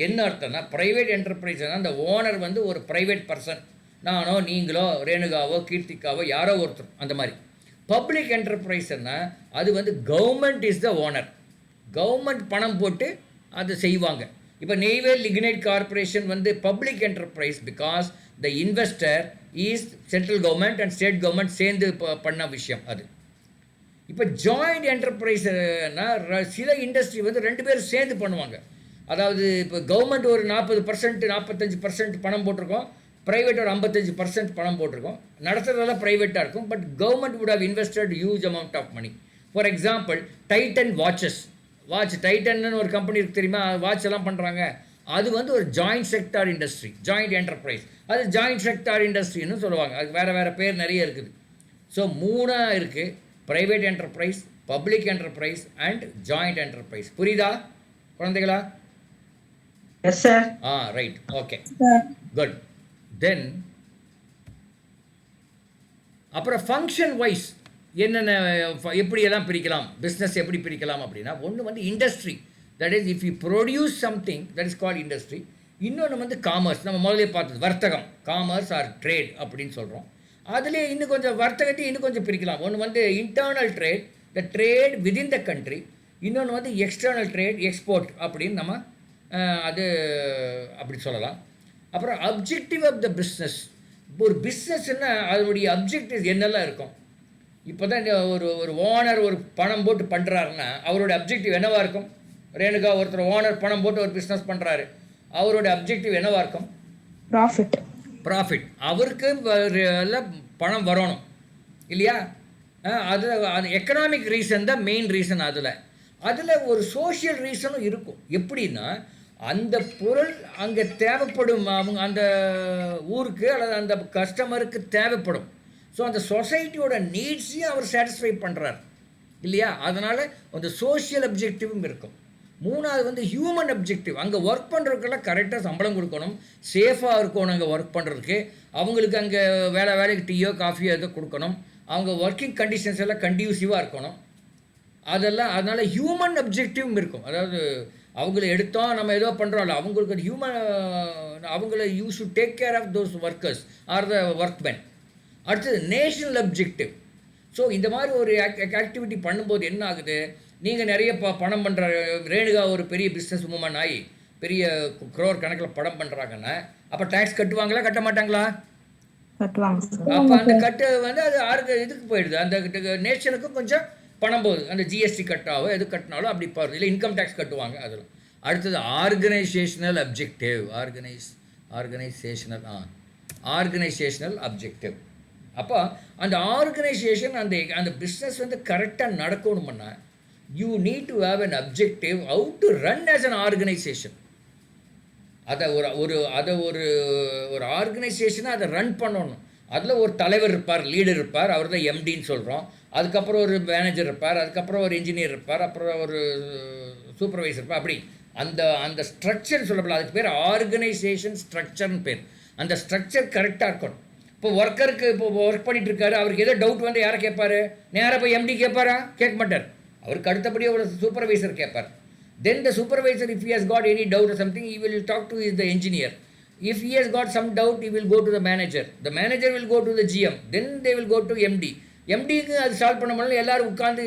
என்ன அர்த்தம்னா, ப்ரைவேட் என்டர்பிரைஸ்னால் அந்த ஓனர் வந்து ஒரு ப்ரைவேட் பர்சன், நானோ நீங்களோ ரேணுகாவோ கீர்த்திகாவோ யாரோ ஒருத்தர், அந்த மாதிரி. பப்ளிக் என்டர்பிரைஸ்னா அது வந்து government is the owner, government பணம் போட்டு அது செய்வாங்க. இப்போ நெய்வேல் லிக்னைட் கார்பரேஷன் வந்து public enterprise because the investor is central government and state government சேர்ந்து பண்ண விஷயம் அது. இப்போ ஜாயிண்ட் என்டர்பிரைஸ்னா சில இண்டஸ்ட்ரி வந்து 2 பேரும் சேர்ந்து பண்ணுவாங்க. அதாவது இப்போ கவர்மெண்ட் ஒரு 40% 45% பணம் போட்டிருக்கோம், ப்ரைவேட் ஒரு 55% பணம் போட்டிருக்கோம். நடத்துறதெல்லாம் ப்ரைவேட்டாக இருக்கும், but government would have invested huge amount of money. For example Titan watch டைட்டன்னு ஒரு கம்பெனி இருக்குது தெரியுமா, வாட்ச் எல்லாம் பண்ணுறாங்க. அது வந்து ஒரு joint sector industry, joint enterprise. அது ஜாயிண்ட் செக்டார் இண்டஸ்ட்ரின்னு சொல்லுவாங்க. அது வேறு பேர் நிறைய இருக்குது. ஸோ 3 இருக்குது, private enterprise, public enterprise and joint enterprise. புரியுதா குழந்தைகளா? Yes sir. Right, okay, good. Then அப்புறம் ஃபங்க்ஷன் வைஸ் என்னென்ன எப்படியெல்லாம் பிரிக்கலாம், பிஸ்னஸ் எப்படி பிரிக்கலாம் அப்படின்னா, ஒன்று வந்து industry, that is if you produce something that is called industry. இன்னொன்று வந்து காமர்ஸ், நம்ம முதலே பார்த்தது வர்த்தகம், காமர்ஸ் ஆர் ட்ரேட் அப்படின்னு சொல்கிறோம். அதிலே இன்னும் கொஞ்சம் வர்த்தகத்தையும் இன்னும் கொஞ்சம் பிரிக்கலாம். ஒன்று வந்து internal trade, the trade within the country. இன்னொன்று வந்து எக்ஸ்டர்னல் ட்ரேட், எக்ஸ்போர்ட் அப்படின்னு நம்ம அது அப்படி சொல்லலாம். அப்புறம் அப்ஜெக்டிவ் ஆஃப் த பிஸ்னஸ். இப்போ ஒரு பிஸ்னஸ்ன்னா அதனுடைய அப்ஜெக்டிவ் என்னெல்லாம் இருக்கும். இப்போ தான் ஒரு ஓனர் ஒரு பணம் போட்டு பண்ணுறாருன்னா அவரோட அப்ஜெக்டிவ் என்னவாக இருக்கும்? ரேணுகா, ஒருத்தர் ஓனர் பணம் போட்டு ஒரு பிஸ்னஸ் பண்ணுறாரு, அவரோட அப்ஜெக்டிவ் என்னவாக இருக்கும்? ப்ராஃபிட். அவருக்கு எல்லாம் பணம் வரணும் இல்லையா? அது எக்கனாமிக் ரீசன் தான் மெயின் ரீசன். அதில் ஒரு சோஷியல் ரீசனும் இருக்கும். எப்படின்னா, அந்த பொருள் அங்கே தேவைப்படும், அவங்க அந்த ஊருக்கு அல்லது அந்த கஸ்டமருக்கு தேவைப்படும். ஸோ அந்த சொசைட்டியோட நீட்ஸையும் அவர் சாட்டிஸ்ஃபை பண்ணுறார் இல்லையா? அதனால் அந்த சோஷியல் அப்ஜெக்டிவும் இருக்கும். 3வது வந்து ஹியூமன் அப்ஜெக்டிவ். அங்கே ஒர்க் பண்ணுறதுக்கெல்லாம் கரெக்டாக சம்பளம் கொடுக்கணும், சேஃபாக இருக்கணும் அங்கே ஒர்க் பண்ணுறதுக்கு. அவங்களுக்கு அங்கே வேலைக்கு டீயோ காஃபியோ எதோ கொடுக்கணும். அவங்க ஒர்க்கிங் கண்டிஷன்ஸ் எல்லாம் கண்டியூசிவாக இருக்கணும். அதனால் ஹியூமன் அப்ஜெக்டிவும் இருக்கும். அதாவது அவங்கள எடுத்தோம் நம்ம ஏதோ பண்ணுறோம்ல, அவங்களுக்கு ஹியூமன், அவங்கள you should take care of those workers are the workmen. அடுத்தது நேஷனல் அப்ஜெக்டிவ். ஸோ இந்த மாதிரி ஒரு ஆக்டிவிட்டி பண்ணும்போது என்ன ஆகுது, நீங்கள் நிறைய பணம் பண்ணுற ரேணுகா ஒரு பெரிய பிஸ்னஸ் உமன் ஆகி பெரிய க்ரோர் கணக்கில் படம் பண்ணுறாங்கன்னா, அப்போ டேக்ஸ் கட்டுவாங்களா கட்ட மாட்டாங்களா? அப்போ அந்த கட்டு வந்து அது இதுக்கு போயிடுது, அந்த நேஷனுக்கும் கொஞ்சம் பணம் போகுது. அந்த ஜிஎஸ்டி கட்டாவோ எது கட்டினாலும் அப்படி போகுது, இல்லை இன்கம் டேக்ஸ் கட்டுவாங்க அதில். அடுத்தது ஆர்கனைசேஷனல் அப்ஜெக்டிவ். Organisational objective. அப்போ அந்த ஆர்கனைசேஷன் அந்த பிஸ்னஸ் வந்து கரெக்டாக நடக்கணும்னா you need to have an objective how to run as an organisation. அதை ஒரு ஆர்கனைசேஷனை அதை ரன் பண்ணணும். அதில் ஒரு தலைவர் இருப்பார், லீடர் இருப்பார், அவர் தான் எம்டின்னு சொல்கிறோம். அதுக்கப்புறம் ஒரு மேனேஜர் இருப்பார், அதுக்கப்புறம் ஒரு இன்ஜினியர் இருப்பார், அப்புறம் ஒரு சூப்பர்வைசர் இருப்பார். அப்படி அந்த ஸ்ட்ரக்சர் சொல்லப்படல, அதுக்கு பேர் ஆர்கனைசேஷன் ஸ்ட்ரக்சர்னு பேர். அந்த ஸ்ட்ரக்சர் கரெக்டாக இருக்கணும். இப்போ ஒர்க்கருக்கு இப்போ ஒர்க் பண்ணிட்டு இருக்காரு, அவருக்கு ஏதோ டவுட் வந்து யாரை கேட்பாரு? நேராக போய் எம்டி கேட்பாரா? கேட்க மாட்டார். அவருக்கு அடுத்தபடியாக ஒரு சூப்பர்வைசர் கேட்பார். Then the supervisor, if he has got any doubt or something, he will talk to the engineer. If he has got some doubt, he will go to the manager. The manager will go to the GM. Then they will go to MD. எம்டிக்கு அது solve பண்ண முடியல, எல்லோரும் உட்காந்து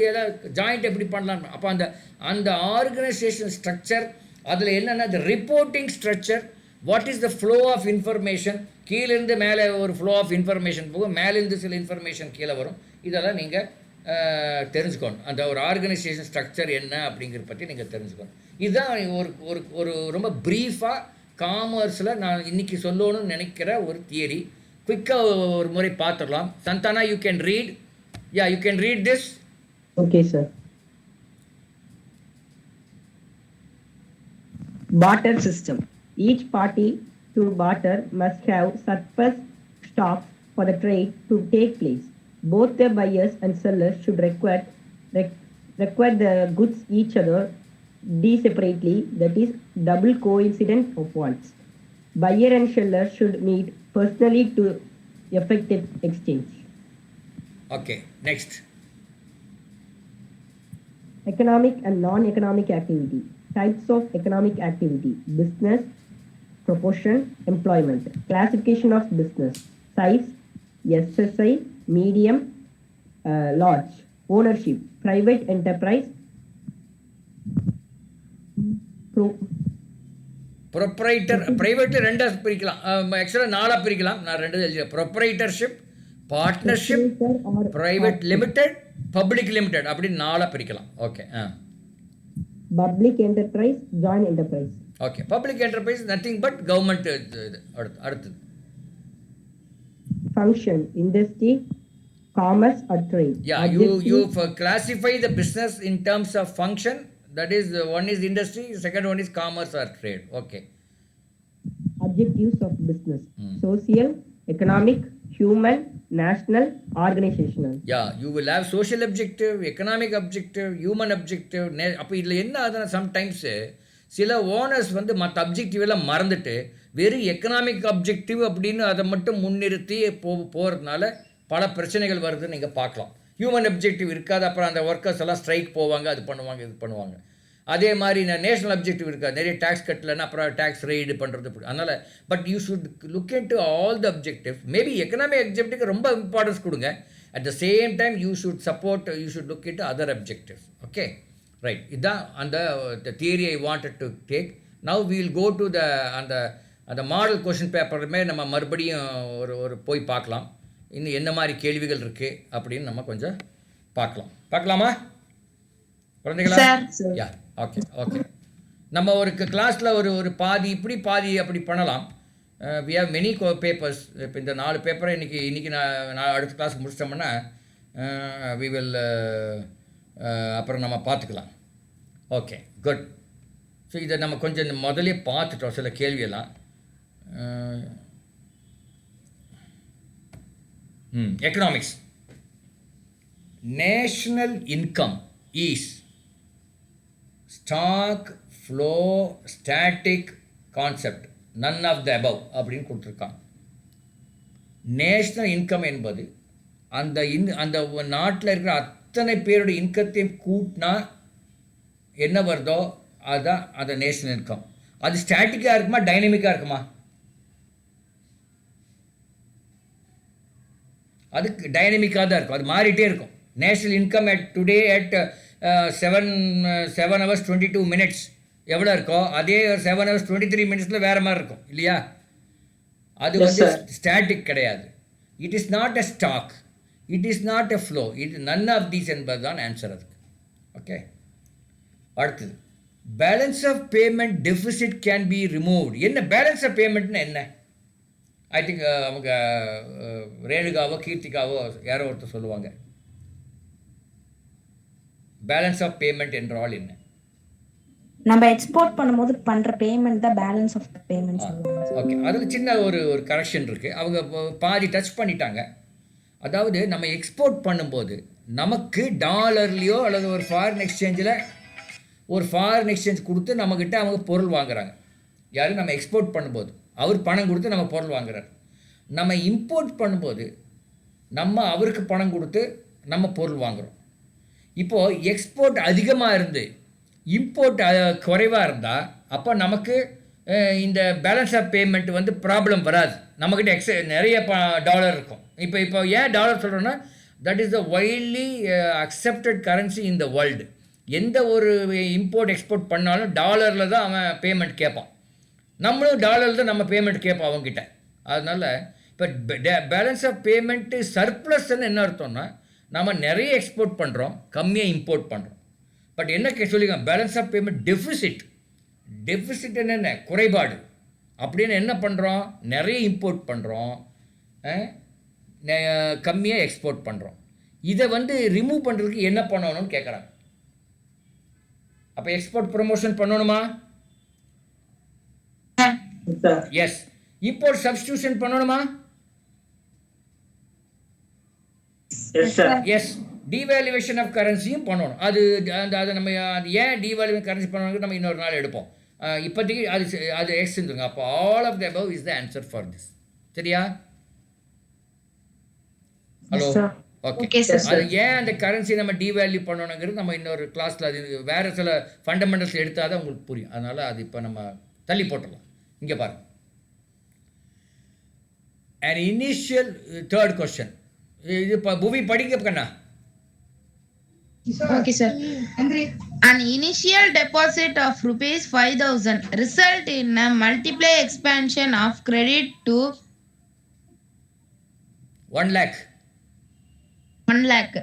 joint எப்படி பண்ணலாம். அப்போ அந்த அந்த ஆர்கனைசேஷன் ஸ்ட்ரக்சர், அதில் என்னென்னா the reporting structure, what is the flow of information, கீழேருந்து மேலே ஒரு ஃப்ளோ ஆஃப் இன்ஃபர்மேஷன் போகும், மேலேருந்து சில இன்ஃபர்மேஷன் கீழே வரும். இதெல்லாம் நீங்கள் தெரிஞ்சுக்கணும். அந்த ஒரு ஆர்கனைசேஷன் ஸ்ட்ரக்சர் என்ன அப்படிங்கிறத பற்றி நீங்கள் தெரிஞ்சுக்கணும். இதுதான் ஒரு ஒரு ஒரு ரொம்ப ப்ரீஃபாக காமர்ஸில் நான் இன்றைக்கி சொல்லணும்னு நினைக்கிற ஒரு தியரி. குயிக்காக ஒரு முறை பார்த்துடலாம். சந்தானா, you can read. You can read this. Okay, sir. Barter system. Each party to barter must have surplus stocks for the trade to take place. Both the buyers and sellers should require the goods each other separately, that is double coincidence of wants. Buyer and seller should meet personally to effect the exchange. Okay, next. Economic and non-economic activity. Types of economic activity: business, proportion, employment. Classification of business: size, SSI, medium, large. Ownership: private enterprise, proprietor. Private ரெண்டாக பிரிக்கலாம், ஆக்சுவலாக 4 பிரிக்கலாம். நான் 2 எழுதிக்கிறேன். Proprietorship, partnership, private limited, public limited அப்படின்னு 4 பிரிக்கலாம். Okay. public enterprise, joint enterprise. Okay. Public enterprise nothing but government. இது அடுத்தது Function: industry, commerce or trade. You classify the business in terms of function. That is, one is industry, second one is commerce or trade. Okay. Objectives of business: social, economic, human, national, organizational. You will have social objective, economic objective, human objective. அப்போ இதில் என்ன ஆகுதுன்னா, sometimes சில owners வந்து மற்ற objective எல்லாம் மறந்துட்டு வெறும் எக்கனாமிக் அப்ஜெக்டிவ் அப்படின்னு அதை மட்டும் முன்னிறுத்தி போகிறதுனால பல பிரச்சனைகள் வருதுன்னு நீங்கள் பார்க்கலாம். ஹியூமன் அப்ஜெக்டிவ் இருக்காது. அப்புறம் அந்த ஒர்க்கர்ஸ் எல்லாம் ஸ்ட்ரைக் போவாங்க, அது பண்ணுவாங்க, இது பண்ணுவாங்க. அதே மாதிரி நேஷனல் அப்ஜெக்டிவ் இருக்காது. நிறைய டேக்ஸ் கட்டலைன்னா அப்புறம் டேக்ஸ் ரெய்டு பண்ணுறது. அதனால் but you should look into all the objectives. Maybe economic அப்ஜெக்டிவ்க்கு ரொம்ப இம்பார்ட்டன்ஸ் கொடுங்க. At the same time you should support, you should look into other objectives. Okay, right. இதுதான் அந்த theory I wanted to take. Now we will go to அந்த model question பேப்பருமே நம்ம மறுபடியும் ஒரு போய் பார்க்கலாம். இன்னும் என்ன மாதிரி கேள்விகள் இருக்குது அப்படின்னு நம்ம கொஞ்சம் பார்க்கலாமா குழந்தைகளா? Yeah, okay. நம்ம ஒரு கிளாஸில் ஒரு பாதி இப்படி பாதி அப்படி பண்ணலாம். We how many papers. இப்போ இந்த 4 பேப்பரை இன்றைக்கி நான் அடுத்த கிளாஸ் முடிச்சிட்டோம்னா வி வில் அப்புறம் நம்ம பார்த்துக்கலாம். Okay, good. ஸோ இதை நம்ம கொஞ்சம் முதலே பார்த்துட்டோம் சில கேள்வியெல்லாம். Economics. National income is stock flow static concept, none of the above அப்படின்னு கொடுத்துருக்காங்க. நேஷ்னல் இன்கம் என்பது அந்த நாட்டில் இருக்கிற அத்தனை பேருடைய இன்கத்தையும் கூட்டினா என்ன வருதோ அதுதான் அந்த நேஷ்னல் இன்கம். அது ஸ்டாட்டிக்காக இருக்குமா டைனமிக்காக இருக்குமா? அதுக்கு டைனமிக்காக தான் இருக்கும், அது மாறிட்டே இருக்கும். National income today at 7 hours 22 minutes எவ்வளோ இருக்கோ அதே 7 hours 23 minutesல வேறு மாதிரி இருக்கும் இல்லையா? அது வந்து ஸ்டாட்டிக் கிடையாது. It is not a stock, it is not a flow, none of these என்பது தான் ஆன்சர் அதுக்கு. ஓகே, அடுத்தது balance of payment deficit can be removed. என்ன பேலன்ஸ் ஆஃப் பேமெண்ட்னு என்ன? ஐ திங்க் அவங்க ரேணுகாவோ கீர்த்திகாவோ யாரோ ஒருத்தர் சொல்லுவாங்க. பேலன்ஸ் ஆஃப் பேமெண்ட் என்றால் என்ன? நம்ம எக்ஸ்போர்ட் பண்ணும்போது பண்ற பேமெண்ட் தான் பேலன்ஸ் ஆஃப் பேமெண்ட் சொல்லுவாங்க. ஓகே, அதில் சின்ன ஒரு கரெக்ஷன் இருக்குது. அவங்க பாதி டச் பண்ணிட்டாங்க. அதாவது நம்ம எக்ஸ்போர்ட் பண்ணும்போது நமக்கு டாலர்லேயோ அல்லது ஒரு ஃபாரின் எக்ஸ்சேஞ்ச் கொடுத்து நம்மக்கிட்ட அவங்க பொருள் வாங்குறாங்க. யாரும் நம்ம எக்ஸ்போர்ட் பண்ணும்போது அவர் பணம் கொடுத்து நம்ம பொருள் வாங்குறாரு. நம்ம இம்போர்ட் பண்ணும்போது நம்ம அவருக்கு பணம் கொடுத்து நம்ம பொருள் வாங்குகிறோம். இப்போது எக்ஸ்போர்ட் அதிகமாக இருந்து இம்போர்ட் குறைவாக இருந்தால் அப்போ நமக்கு இந்த பேலன்ஸ் ஆஃப் பேமெண்ட் வந்து ப்ராப்ளம் வராது. நம்மக்கிட்ட நிறைய டாலர் இருக்கும். இப்போ ஏன் டாலர் சொல்கிறோன்னா, that is the widely accepted currency in the world. எந்த ஒரு இம்போர்ட் எக்ஸ்போர்ட் பண்ணாலும் டாலரில் தான் அவன் பேமெண்ட் கேட்பான். நம்மளும் டாலரில் தான் நம்ம பேமெண்ட் கேட்போம் அவங்ககிட்ட. அதனால் இப்போ பேலன்ஸ் ஆஃப் பேமெண்ட்டு சர்ப்ளஸ்ன்னு என்ன அர்த்தம்னா, நம்ம நிறைய எக்ஸ்போர்ட் பண்ணுறோம், கம்மியாக இம்போர்ட் பண்ணுறோம். பட் என்ன சொல்லிக்கலாம், பேலன்ஸ் ஆஃப் பேமெண்ட் டெஃபிசிட் என்ன குறைபாடு அப்படின்னு என்ன பண்ணுறோம், நிறைய இம்போர்ட் பண்ணுறோம், கம்மியாக எக்ஸ்போர்ட் பண்ணுறோம். இதை வந்து ரிமூவ் பண்ணுறதுக்கு என்ன பண்ணணும்னு கேட்குறாங்க. அப்போ எக்ஸ்போர்ட் ப்ரொமோஷன் பண்ணணுமா? எஸ். இம்போர்ட் சப்ஸ்டியூஷன் பண்ணணுமா? எஸ். டிவேல்யூவேஷன் ஆஃப் கரன்சியும் பண்ணணும். அது நம்ம அது ஏன் டிவேல்யூவேஷன் கரன்சி பண்ணணும் நம்ம இன்னொரு நாள் எடுப்போம். இப்போதைக்கு அது எக்ஸ் இருந்துங்க. அப்போ all of the above is the answer for this. சரியா? ஹலோ. ஓகே. அது ஏன் அந்த கரன்சி நம்ம டிவேல்யூ பண்ணணுங்கிறது நம்ம இன்னொரு கிளாஸில் அது வேறு சில ஃபண்டமெண்டல்ஸ் எடுத்தால் தான் உங்களுக்கு புரியும். அதனால் அது இப்போ நம்ம தள்ளி போட்டுடலாம். இங்கே பாருங்க. an initial third question. இது இப்போ புவி படிக்க கண்ணா. Okay, sir. An initial deposit of rupees 5,000 result in a multiply expansion of credit to 1 lakh. 1 lakh.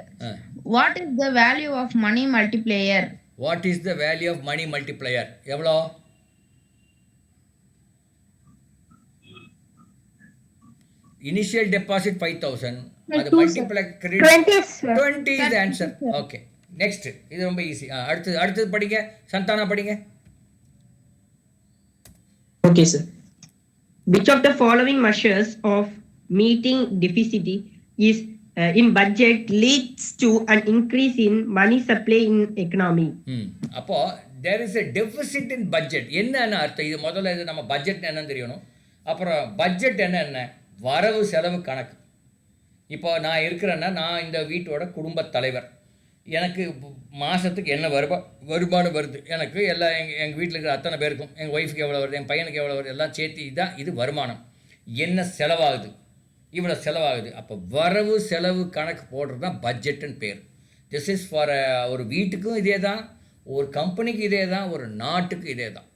What is the value of money multiplier? What is the value of money multiplier? எவ்வளோ? Initial deposit 5,000. அது multiply credit 20 is the answer. Okay. Next. இது ரொம்ப easy. அடுத்தது படிங்க. சந்தானா படிங்க. Okay, sir. Which of the following measures of meeting deficit is in budget leads to an increase in money supply in economy? அப்போ there is a deficit in budget. என்னன்னு அர்த்தம்? இது முதல்ல இது நம்ம பட்ஜெட் என்னன்னு தெரியணும். அப்புறம் பட்ஜெட் என்ன? வரவு செலவு கணக்கு. இப்போ நான் இருக்கிறேன்னா, நான் இந்த வீட்டோட குடும்பத் தலைவர். எனக்கு மாதத்துக்கு என்ன வருமானம் வருது, எனக்கு எல்லாம் எங்கள் வீட்டில் இருக்கிற அத்தனை பேருக்கும், எங்கள் ஒய்ஃபுக்கு எவ்வளோ வருது, என் பையனுக்கு எவ்வளோ வருது, எல்லாம் சேர்த்து தான் இது வருமானம். என்ன செலவாகுது, இவ்வளோ செலவாகுது. அப்போ வரவு செலவு கணக்கு போடுறது தான் பட்ஜெட்டுன்னு பேர். திஸ் இஸ் ஃபார் ஒரு வீட்டுக்கும் இதே தான், ஒரு கம்பெனிக்கு இதே தான், ஒரு நாட்டுக்கு இதே தான்.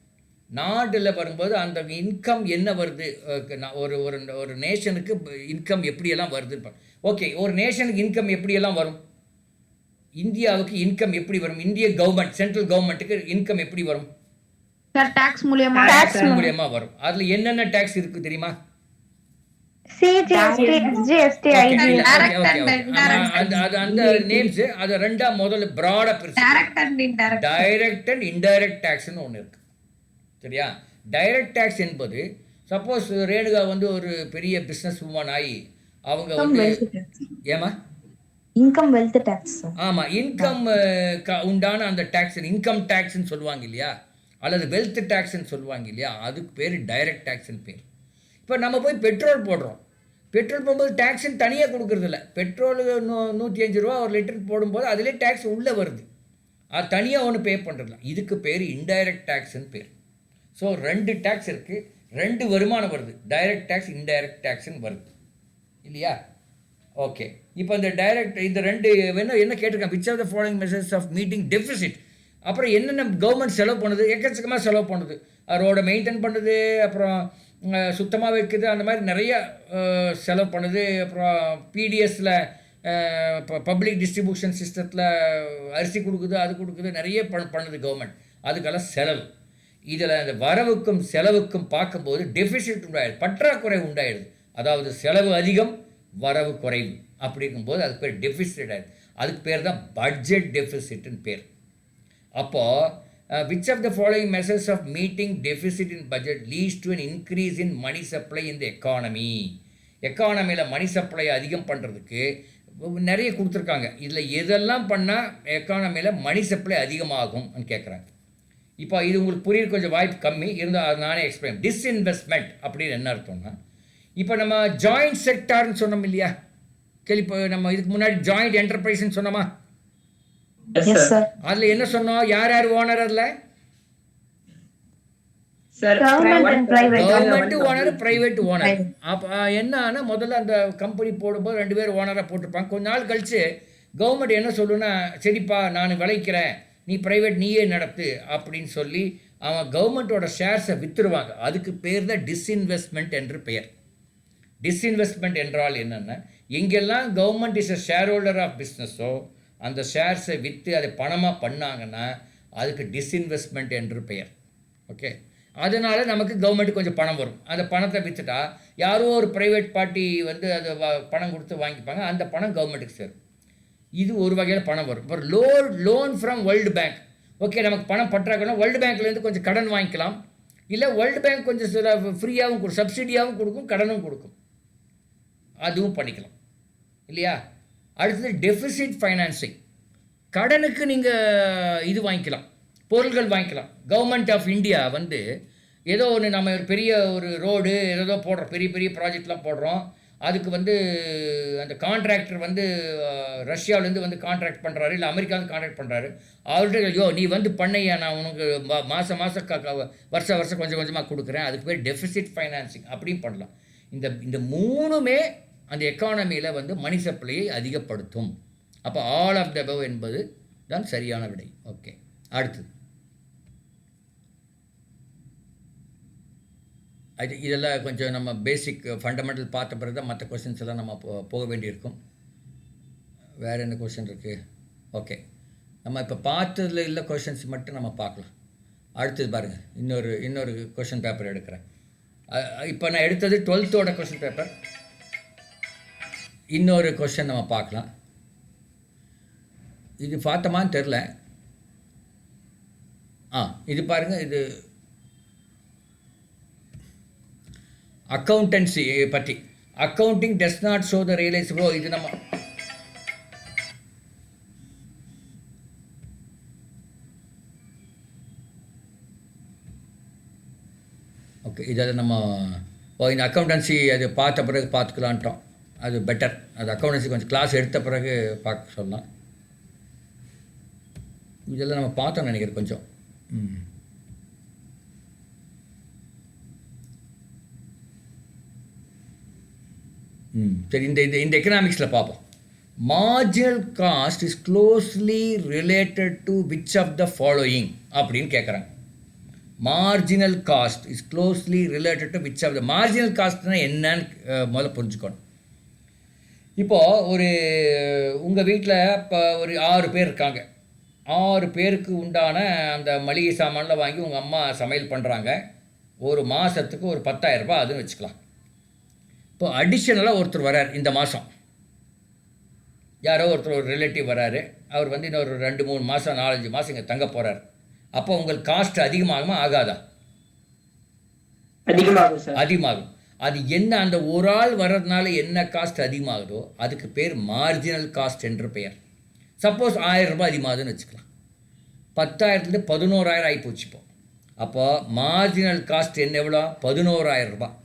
நாட்டில் வரும்போது அந்த இன்கம் என்ன வருது, ஒரு ஒரு ஒரு நேஷனுக்கு இன்கம் எப்படியெல்லாம் வருதுன்னு. ஓகே, ஒரு நேஷனுக்கு இன்கம் எப்படியெல்லாம் வரும்? இந்தியாவுக்கு இன்கம் எப்படி வரும்? இந்திய கவர்மெண்ட், சென்ட்ரல் கவர்மெண்ட்டுக்கு இன்கம் எப்படி வரும்? டாக்ஸ் மூலமா வரும். அதில் என்னென்ன டாக்ஸ் இருக்கு தெரியுமா? அந்த நேம்ஸ் அது ரெண்டா முதல்ல ப்ராடா பிரிச்சு டைரக்ட் அண்ட் இன்டைரக்ட் டாக்ஸ்னு ஒன்று இருக்கு. சரியா? டைரக்ட் டேக்ஸ் என்பது, சப்போஸ் ரேணுகா வந்து ஒரு பெரிய பிஸ்னஸ் உமன் ஆகி அவங்க வந்து ஏமா இன்கம் வெல்த் டேக்ஸ். ஆமாம், இன்கம் உண்டான அந்த டேக்ஸ், இன்கம் டேக்ஸ்ன்னு சொல்லுவாங்க இல்லையா, அல்லது வெல்த் டேக்ஸ்ன்னு சொல்லுவாங்க இல்லையா, அதுக்கு பேர் டைரக்ட் டேக்ஸ்ன்னு பேர். இப்போ நம்ம போய் பெட்ரோல் போடுறோம். பெட்ரோல் போடும்போது டேக்ஸ்ன்னு தனியாக கொடுக்குறதில்ல. பெட்ரோல் 105 ரூபா ஒரு லிட்டர் போடும்போது அதிலே டேக்ஸ் உள்ளே வருது. அது தனியாக ஒன்று பே பண்ணுறதில்ல. இதுக்கு பேர் இன்டைரக்ட் டேக்ஸ்ன்னு பேர். ஸோ 2 டேக்ஸ் இருக்குது, 2 வருமானம் வருது. டைரக்ட் டேக்ஸ், இன்டைரக்ட் டேக்ஸ்ன்னு வருது இல்லையா? ஓகே. இப்போ இந்த இந்த 2 என்ன கேட்டிருக்கேன், which are the following measures of meeting deficit. அப்புறம் என்னென்ன கவர்மெண்ட் செலவு பண்ணுது, எக்கச்சக்கமாக செலவு பண்ணுது. ரோடை மெயின்டைன் பண்ணுது, அப்புறம் சுத்தமாக வைக்குது, அந்த மாதிரி நிறைய செலவு பண்ணுது. அப்புறம் பிடிஎஸில் பப்ளிக் டிஸ்ட்ரிபியூஷன் சிஸ்டத்தில் அரிசி கொடுக்குது, அது கொடுக்குது, நிறைய பண்ணுது கவர்மெண்ட். அதுக்கெல்லாம் செலவு. இதில் அந்த வரவுக்கும் செலவுக்கும் பார்க்கும்போது டெஃபிசிட் உண்டாயிடுது, பற்றாக்குறை உண்டாயிடுது. அதாவது செலவு அதிகம், வரவு குறைவு. அப்படி இருக்கும்போது அதுக்கு பேர் டெஃபிசிட் ஆகிடுது. அதுக்கு பேர் தான் பட்ஜெட் டெஃபிசிட்னு பேர். அப்போது which of the following measures of meeting deficit in budget leads to an increase in money supply in the economy. எக்கானமியில் மணி சப்ளை அதிகம் பண்ணுறதுக்கு நிறைய கொடுத்துருக்காங்க. இதில் எதெல்லாம் பண்ணால் எக்கானமியில் மணி சப்ளை அதிகமாகும்னு கேட்குறாங்க. இப்போ இது உங்களுக்கு புரியுது, கொஞ்சம் வாய்ப்பு கம்மி இருந்தால் அது நானே எக்ஸ்பிளைன். டிஸ்இன்வெஸ்ட்மெண்ட் அப்படின்னு என்ன அர்த்தம்னா, இப்போ நம்ம ஜாயிண்ட் செக்டார்னு சொன்னோம் இல்லையா, இப்போ நம்ம இதுக்கு முன்னாடி ஜாயிண்ட் என்டர்பிரைஸ்ன்னு சொன்னோமா? Yes sir. அதில் என்ன சொன்னோம், யார் யார் ஓனர் அதில்? Government and private. Government owner, private owner. அப்போ என்னன்னா முதல்ல அந்த கம்பெனி போடும்போது 2 பேர் ஓனராக போட்டிருப்பாங்க. கொஞ்ச நாள் கழிச்சு கவர்மெண்ட் என்ன சொல்லுன்னா, சரிப்பா நான் விளைக்கிறேன், நீ பிரைவேட் நீயே நடத்து அப்படின்னு சொல்லி அவன் கவர்மெண்ட்டோட ஷேர்ஸை விற்றுருவாங்க. அதுக்கு பேர் தான் டிஸ்இன்வெஸ்ட்மெண்ட் என்று பெயர். டிஸ்இன்வெஸ்ட்மெண்ட் என்றால் என்னென்னா, எங்கெல்லாம் government is a shareholder of பிஸ்னஸோ அந்த ஷேர்ஸை விற்று அதை பணமாக பண்ணாங்கன்னா அதுக்கு டிஸ்இன்வெஸ்ட்மெண்ட் என்று பெயர். ஓகே, அதனால் நமக்கு கவர்மெண்ட்டுக்கு கொஞ்சம் பணம் வரும். அந்த பணத்தை விற்றுட்டா யாரோ ஒரு ப்ரைவேட் பார்ட்டி வந்து அதை பணம் கொடுத்து வாங்கிப்பாங்க, அந்த பணம் கவர்மெண்ட்டுக்கு சேரும். இது ஒரு வகையில் பணம் வரும். இப்போ loan from world bank. Okay, நமக்கு பணம் பற்றாக்குன்னா வேர்ல்டு பேங்க்லேருந்து கொஞ்சம் கடன் வாங்கிக்கலாம். இல்லை வேர்ல்டு பேங்க் கொஞ்சம் சில ஃப்ரீயாகவும் சப்சிடியாகவும் கொடுக்கும், கடனும் கொடுக்கும், அதுவும் பண்ணிக்கலாம் இல்லையா. அடுத்தது டெஃபிசிட் ஃபைனான்சிங். கடனுக்கு நீங்கள் இது வாங்கிக்கலாம், பொருள்கள் வாங்கிக்கலாம். கவர்மெண்ட் ஆஃப் இந்தியா வந்து ஏதோ ஒன்று நம்ம ஒரு பெரிய ஒரு ரோடு ஏதோ போடுறோம், பெரிய பெரிய ப்ராஜெக்ட்லாம் போடுறோம். அதுக்கு வந்து அந்த கான்ட்ராக்டர் வந்து ரஷ்யாவிலேருந்து வந்து கான்ட்ராக்ட் பண்ணுறாரு, இல்லை அமெரிக்காவிலேருந்து கான்ட்ராக்ட் பண்ணுறாரு. அவர்கிட்ட ஐயோ நீ வந்து பண்ணையா, நான் உனக்கு மாதம் வருஷம் கொஞ்சம் கொஞ்சமாக கொடுக்குறேன். அதுக்கு பேர் டெஃபிசிட் ஃபைனான்சிங், அப்படியும் பண்ணலாம். இந்த மூணுமே அந்த எக்கானமியில் வந்து மணி சப்ளையை அதிகப்படுத்தும். அப்போ ஆல் ஆஃப் த அபவ் என்பது தான் சரியான விடை. ஓகே, அடுத்தது இதெல்லாம் கொஞ்சம் நம்ம பேசிக் ஃபண்டமெண்டல் பார்த்த பிறகு தான் மற்ற கொஷின்ஸ் எல்லாம் நம்ம போக வேண்டியிருக்கும். வேறு என்ன கொஷின் இருக்குது? ஓகே, நம்ம இப்போ பார்த்ததில் இல்லை கொஷின்ஸ் மட்டும் நம்ம பார்க்கலாம். அடுத்தது பாருங்கள், இன்னொரு கொஷின் பேப்பர் எடுக்கிறேன். இப்போ நான் எடுத்தது 12th கொஷின் பேப்பர். இன்னொரு கொஷின் நம்ம பார்க்கலாம். இது பார்த்தோமான்னு தெரில. இது பாருங்கள், இது அக்கௌண்டன்சி பற்றி. Accounting does not show the realise bro. இது நம்ம ஓகே, இதில் நம்ம இந்த அக்கௌண்டன்சி அது பார்த்த பிறகு பார்த்துக்கலான்ட்டோம். அது பெட்டர். அது அக்கௌண்டன்சி கொஞ்சம் கிளாஸ் எடுத்த பிறகு பார்க்க சொல்லலாம். இதெல்லாம் நம்ம பார்த்தோம்னு நினைக்கிறேன் கொஞ்சம். சரி, இந்த எக்கனாமிக்ஸில் பார்ப்போம். Marginal cost is closely related to which of the following அப்படின்னு கேட்குறாங்க. Marginal cost is closely related to which of the. Marginal காஸ்ட்னா என்னன்னு முதல்ல புரிஞ்சுக்கணும். இப்போது உங்கள் வீட்டில் இப்போ ஒரு 6 பேர் இருக்காங்க. 6 பேருக்கு உண்டான அந்த மளிகை சாமான்லாம் வாங்கி உங்கள் அம்மா சமையல் பண்ணுறாங்க. ஒரு மாதத்துக்கு ஒரு 10,000 ரூபாய் அதுன்னு வச்சுக்கலாம். இப்போ அடிஷ்னலாக ஒருத்தர் வரார் இந்த மாதம். யாரோ ஒருத்தர் ஒரு ரிலேட்டிவ் வராரு. அவர் வந்து இன்னொரு 2-3 மாதம் 4-5 மாதம் இங்கே தங்க போகிறார். அப்போ உங்களுக்கு காஸ்ட் அதிகமாகுமா ஆகாதா? அதிகமாகும் சார். அதிகமாகும். அது என்ன, அந்த ஒரு ஆள் வர்றதுனால என்ன காஸ்ட் அதிகமாகுதோ அதுக்கு பேர் மார்ஜினல் காஸ்ட் என்று பெயர். சப்போஸ் 1000 ரூபாய் அதிகமாகுதுன்னு வச்சுக்கலாம். 10,000 11,000 ஆகி போச்சு. அப்போ மார்ஜினல் காஸ்ட் என்ன, எவ்வளோ? 11,000 ரூபாய்.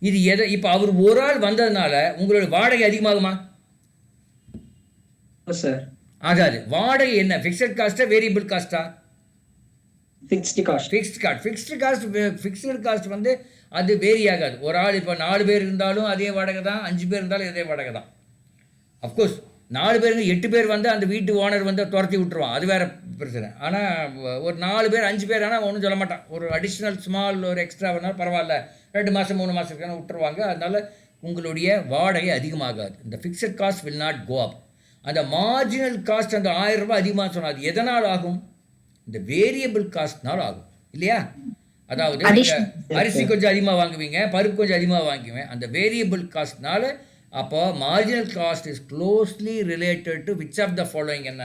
இது எதை இப்போ அவர் ஒரு ஆள் வந்ததுனால உங்களுடைய வாடகை அதிகமாகுமா? சார் ஆகாது. வாடகை என்ன, ஃபிக்ஸட் காஸ்ட்டா வேரியபிள் காஸ்ட்டா? Fixed cost. ஃபிக்ஸ்டு காஸ்ட் வந்து அது வேரி ஆகாது. ஒரு ஆள் இப்போ 4 பேர் இருந்தாலும் அதே வாடகை தான், 5 பேர் இருந்தாலும் அதே வாடகை தான். அஃப்கோர்ஸ் 4 பேருங்க 8 பேர் வந்து அந்த வீட்டு ஓனர் வந்து துரத்தி விட்டுருவான், அது வேறு பிரச்சனை. ஆனால் ஒரு 4 பேர் 5 பேர் ஆனால் ஒன்றும் சொல்ல மாட்டான். ஒரு அடிஷ்னல் ஸ்மால் ஒரு எக்ஸ்ட்ரா வேணாலும் பரவாயில்ல, 2 மாதம் 3 மாதத்துக்கான விட்டுருவாங்க. அதனால் உங்களுடைய வாடகை அதிகமாகாது. இந்த fixed cost will not go up. அந்த மார்ஜினல் காஸ்ட் அந்த 1000 ரூபாய் அதிகமாக சொன்னால் அது எதனால் ஆகும்? இந்த வேரியபிள் காஸ்ட்னால் ஆகும் இல்லையா? அதாவது அரிசி கொஞ்சம் அதிகமாக வாங்குவீங்க, பருப்பு கொஞ்சம் அதிகமாக வாங்குவேன், அந்த வேரியபிள் காஸ்ட்னால. அப்போ marginal cost is closely related to which of the following. என்ன,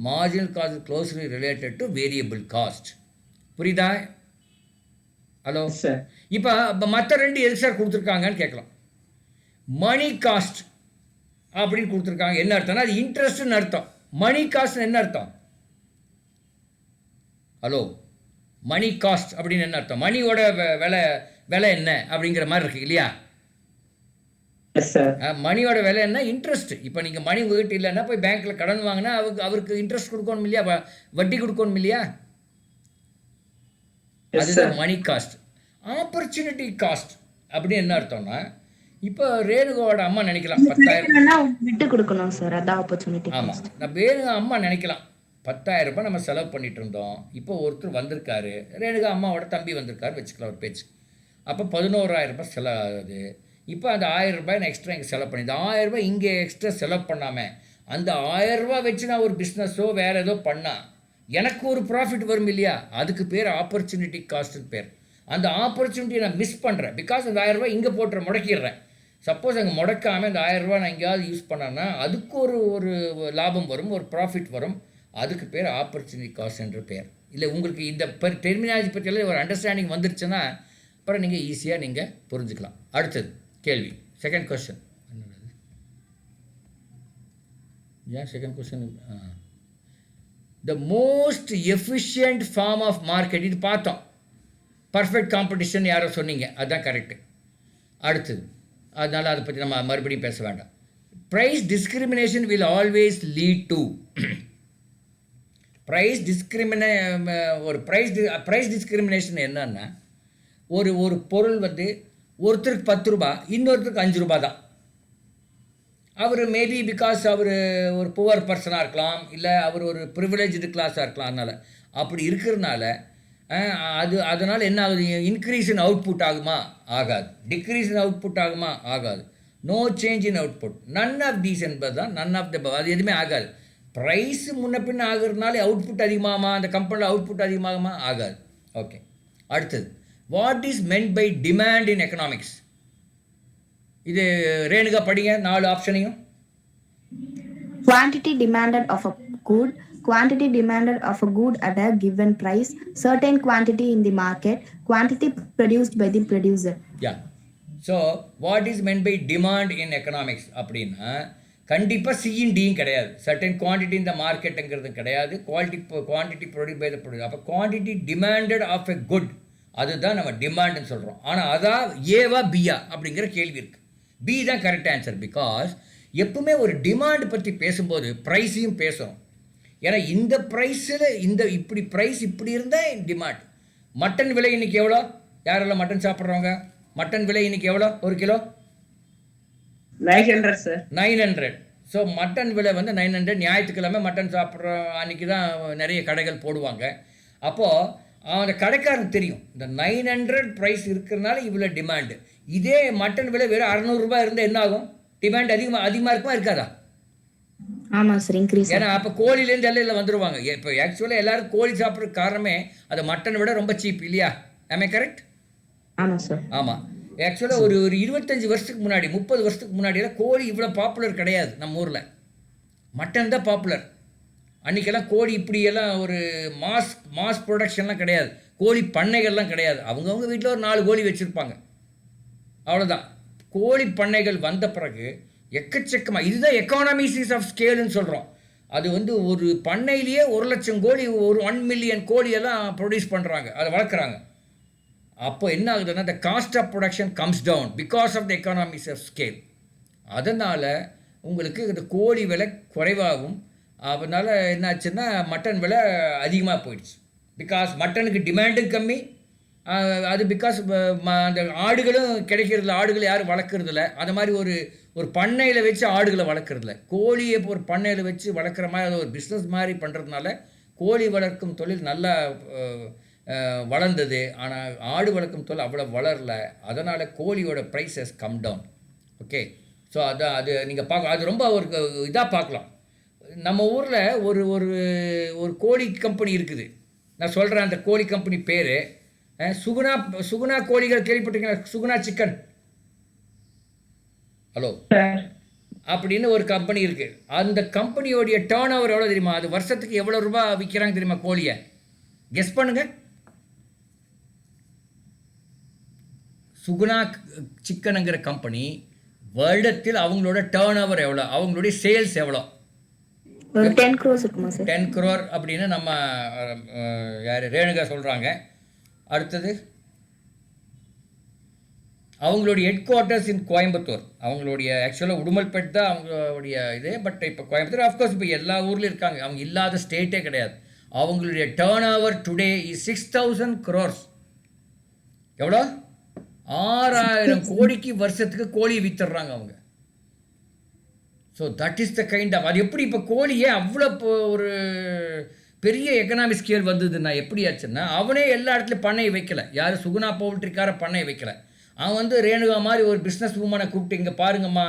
marginal cost is closely related to variable cost. புரியுதா? Hello sir. இப்போ மற்ற 2 எது சார் கொடுத்துருக்காங்கன்னு கேட்கலாம். மணி காஸ்ட் அப்படின்னு கொடுத்துருக்காங்க. என்ன அர்த்தம்னா அது இன்ட்ரெஸ்ட்னு அர்த்தம். மணி காஸ்ட் என்ன அர்த்தம்? ஹலோ, மணி காஸ்ட் அப்படின்னு என்ன அர்த்தம்? மணியோட விலை என்ன அப்படிங்கிற மாதிரி இருக்குது இல்லையா? Yes, sir. மணியோட விலை என்ன? இன்ட்ரெஸ்ட். இப்போ நீங்கள் மணி உங்ககிட்ட இல்லைன்னா போய் பேங்க்கில் கடன் வாங்கினா அவருக்கு இன்ட்ரெஸ்ட் கொடுக்கணும் இல்லையா, வட்டி கொடுக்கணும் இல்லையா, Yes, அதுதான் sir. மணி காஸ்ட். ஆப்பர்ச்சுனிட்டி காஸ்ட் அப்படின்னு என்ன அர்த்தம்னா, இப்போ ரேணுகாவோட அம்மா நினைக்கலாம் 10,000. விட்டு கொடுக்கணும் சார், அதான் ஆப்பர்ச்சுனிட்டி. ஆமாம், நான் ரேணுகா அம்மா நினைக்கலாம் 10,000 ரூபாய் நம்ம செலவு பண்ணிட்டு இருந்தோம், இப்போ ஒருத்தர் வந்திருக்காரு, ரேணுகா அம்மாவோட தம்பி வந்திருக்காரு வச்சுக்கலாம் ஒரு பேச்சு, அப்போ 11,000 ரூபாய் செலவு ஆகுது. இப்போ அந்த 1,000 ரூபாய் நான் எக்ஸ்ட்ரா இங்கே செலவு பண்ணி, இந்த 1,000 ரூபாய் இங்கே எக்ஸ்ட்ரா செலவு பண்ணாமல் அந்த 1,000 ரூபாய் வச்சு நான் ஒரு பிஸ்னஸோ வேறு ஏதோ பண்ணால் எனக்கு ஒரு ப்ராஃபிட் வரும் இல்லையா, அதுக்கு பேர் ஆப்பர்ச்சுனிட்டி காஸ்ட்டுன்னு பேர். அந்த ஆப்பர்ச்சுனிட்டியை நான் மிஸ் பண்ணுறேன், பிகாஸ் அந்த 1,000 ரூபாய் இங்கே போட்டுற முடக்கிடுறேன். சப்போஸ் அங்கே முடக்காமல் இந்த 1,000 ரூபாய் நான் எங்கேயாவது யூஸ் பண்ணேன்னா அதுக்கு ஒரு லாபம் வரும், ஒரு ப்ராஃபிட் வரும், அதுக்கு பேர் ஆப்பர்ச்சுனிட்டி காஸ்ட் என்ற பேர். இல்லை உங்களுக்கு இந்த டெர்மினாலஜி பற்றியெல்லாம் ஒரு அண்டர்ஸ்டாண்டிங் வந்துருச்சுன்னா அப்புறம் நீங்கள் ஈஸியாக நீங்கள் புரிஞ்சுக்கலாம். அடுத்தது கேள்வி, செகண்ட் கொஸ்டின். ஏன் second question? The most efficient form of market, இது பார்த்தோம். பர்ஃபெக்ட் காம்படிஷன் யாரோ சொன்னீங்க, அதுதான் கரெக்டு. அடுத்தது, அதனால் அதை பற்றி நம்ம மறுபடியும் பேச வேண்டாம். Price discrimination will always lead to ஒரு ப்ரைஸ் டிஸ்கிரிமினேஷன் என்னன்னா, ஒரு பொருள் வந்து ஒருத்தருக்கு 10 ரூபா, இன்னொருத்தருக்கு 5 ரூபா தான். அவர் மேபி பிகாஸ் அவர் ஒரு புவர் பர்சனாக இருக்கலாம், இல்லை அவர் ஒரு ப்ரிவிலேஜ்டு கிளாஸாக இருக்கலாம். அதனால் அப்படி இருக்கிறதுனால அதனால் என்ன ஆகுது, இன்க்ரீஸ் இன் அவுட்புட் ஆகுமா? ஆகாது. டிக்ரீஸ் இன் அவுட்புட் ஆகுமா? ஆகாது. No change in output. None of these என்பது தான் நன் ஆஃப் த பவ். அது எதுவுமே ஆகாது. ப்ரைஸ் முன்ன பின்ன ஆகுறதுனால அவுட்புட் அதிகமாகுமா? அந்த கம்பெனியில் அவுட்புட் அதிகமாகுமா? ஆகாது. ஓகே, அடுத்தது, what is meant by demand in economics? இது ரேணுகா படிங்க 4 ஆப்ஷனையும். Quantity demanded of a good, quantity demanded of a good at a given price, certain quantity in the market, quantity produced by the producer. Yeah. So, what is meant by demand in economics அப்படின்னா கண்டிப்பாக சியும் டியும் கிடையாது. Certain quantity இந்த மார்க்கெட்டுங்கிறது கிடையாது. Quantity produce by the produce. அப்போ quantity demanded of a good, அதுதான் நம்ம டிமாண்டுன்னு சொல்கிறோம். ஆனால் அதான் ஏவா பியா அப்படிங்கிற கேள்வி இருக்குது. பி தான் கரெக்ட் ஆன்சர். பிகாஸ் எப்பவுமே ஒரு டிமாண்ட் பற்றி பேசும்போது ப்ரைஸையும் பேசுகிறோம். ஏன்னா இந்த ப்ரைஸில் இப்படி ப்ரைஸ் இப்படி இருந்தால் டிமாண்ட். மட்டன் விலை இன்றைக்கி எவ்வளோ? யாரெல்லாம் மட்டன் சாப்பிட்றவங்க? மட்டன் விலை இன்றைக்கி எவ்வளோ ஒரு கிலோ? 900 சார். 900. ஸோ மட்டன் விலை வந்து 900. ஞாயிற்றுக்கிழமை மட்டன் சாப்பிட்ற அன்றைக்கி தான் நிறைய கடைகள் போடுவாங்க. அப்போது அந்த கடைக்காரனுக்கு தெரியும் இந்த 900 ப்ரைஸ் இருக்கிறதுனால இவ்வளோ டிமாண்டு. இதே மட்டன் விலை வெறும் 600 ரூபாய் இருந்தால் என்ன ஆகும்? டிமாண்ட் அதிகமாக இருக்குமா இருக்காதா? ஆமாம் சார், இன்க்ரீஸ். ஏன்னா அப்போ கோழிலேருந்து எல்லாம் வந்துடுவாங்க. இப்போ ஆக்சுவலாக எல்லாரும் கோழி சாப்பிட்றதுக்கு காரணமே அது மட்டன் விட ரொம்ப சீப் இல்லையா? ஆமே கரெக்ட்? ஆமாம் சார். ஆமாம். ஆக்சுவலாக ஒரு 25 வருஷத்துக்கு முன்னாடி 30 வருஷத்துக்கு முன்னாடியெல்லாம் கோழி இவ்வளோ பாப்புலர் கிடையாது நம்ம ஊரில். மட்டன் தான் பாப்புலர். அன்றைக்கெல்லாம் கோழி இப்படியெல்லாம் ஒரு மாஸ் ப்ரொடக்ஷன்லாம் கிடையாது. கோழி பண்ணைகள்லாம் கிடையாது. அவங்கவுங்க வீட்டில் ஒரு 4 கோழி வச்சுருப்பாங்க, அவ்வளோதான். கோழி பண்ணைகள் வந்த பிறகு எக்கச்சக்கமாக, இதுதான் எக்கானமிஸ் ஆஃப் ஸ்கேலுன்னு சொல்கிறோம். அது வந்து ஒரு பண்ணையிலேயே 1,00,000 கோழி, ஒரு 1 மில்லியன் கோழியெல்லாம் ப்ரொடியூஸ் பண்ணுறாங்க, அதை வளர்க்குறாங்க. அப்போ என்ன ஆகுதுன்னா the cost of production comes down because of the economies of scale. அதனால் உங்களுக்கு இந்த கோழி விலை குறைவாகும். அதனால் என்னாச்சுன்னா மட்டன் விலை அதிகமாக போயிடுச்சு. பிகாஸ் மட்டனுக்கு டிமாண்டும் கம்மி. அது பிகாஸ் அந்த ஆடுகளும் கிடைக்கிறதில்ல. ஆடுகளை யாரும் வளர்க்குறதில்ல. அது மாதிரி ஒரு பண்ணையில் வச்சு ஆடுகளை வளர்க்குறதில்ல. கோழியை ஒரு பண்ணையில் வச்சு வளர்க்குற மாதிரி அது ஒரு பிஸ்னஸ் மாதிரி பண்ணுறதுனால கோழி வளர்க்கும் தொழில் நல்லா வளர்ந்தது. ஆனால் ஆடு வளர்க்கும் தொழில் அவ்வளோ வளரல. அதனால் கோழியோட prices come down. Okay, so அது நீங்கள் பார்க்க, அது ரொம்ப ஒரு இதாக பார்க்கலாம். நம்ம ஊரில் ஒரு கோழி கம்பெனி இருக்குது. நான் சொல்கிறேன் அந்த கோழி கம்பெனி பேர் சுகுணா கோழிகள். கேள்விப்பட்டிருக்கீங்களா? சுகுணா சிக்கன். ஹலோ, அப்படின்னு ஒரு கம்பெனி இருக்குது. அந்த கம்பெனியோடைய டேர்ன் ஓவர் எவ்வளோ தெரியுமா? அது வருஷத்துக்கு எவ்வளோ ரூபா விற்கிறாங்க தெரியுமா கோழியை? கெஸ் பண்ணுங்கள். சுகுணா சிக்கனுங்கிற கம்பெனி வருடத்தில் அவங்களோட டேர்ன் ஓவர் எவ்வளோ, அவங்களுடைய சேல்ஸ் எவ்வளோ? 10 crores இருக்குமா சார்? 10 crore அப்படின்னு நம்ம யார் ரேணுகா சொல்கிறாங்க. அடுத்தது அவங்களுடைய ஹெட் குவார்ட்டர்ஸ் இன் கோயம்புத்தூர். அவங்களுடைய ஆக்சுவலாக உடுமல்பேட் தான் அவங்களுடைய இது. பட் இப்போ கோயம்புத்தூர் ஆஃப்கோர்ஸ் இப்போ எல்லா ஊர்லேயும் இருக்காங்க. அவங்க இல்லாத ஸ்டேட்டே கிடையாது. அவங்களுடைய turnover today is 6,000 crores. எவ்வளோ? 6,000 கோடிக்கு வருஷத்துக்கு கோழி வித்துடுறாங்க அவங்க. So that is the kind of, அது எப்படி இப்போ கோழியே அவ்வளோ ஒரு பெரிய எக்கனாமிக் ஸ்கேல் வந்ததுன்னா எப்படி ஆச்சுன்னா, அவனே எல்லா இடத்துலையும் பண்ணை வைக்கலை. யார் சுகுணா பவுல்ட்ரிக்கார பண்ணை வைக்கலை. அவன் வந்து ரேணுகா மாதிரி ஒரு பிஸ்னஸ் உமனை கூப்பிட்டு, இங்கே பாருங்கம்மா,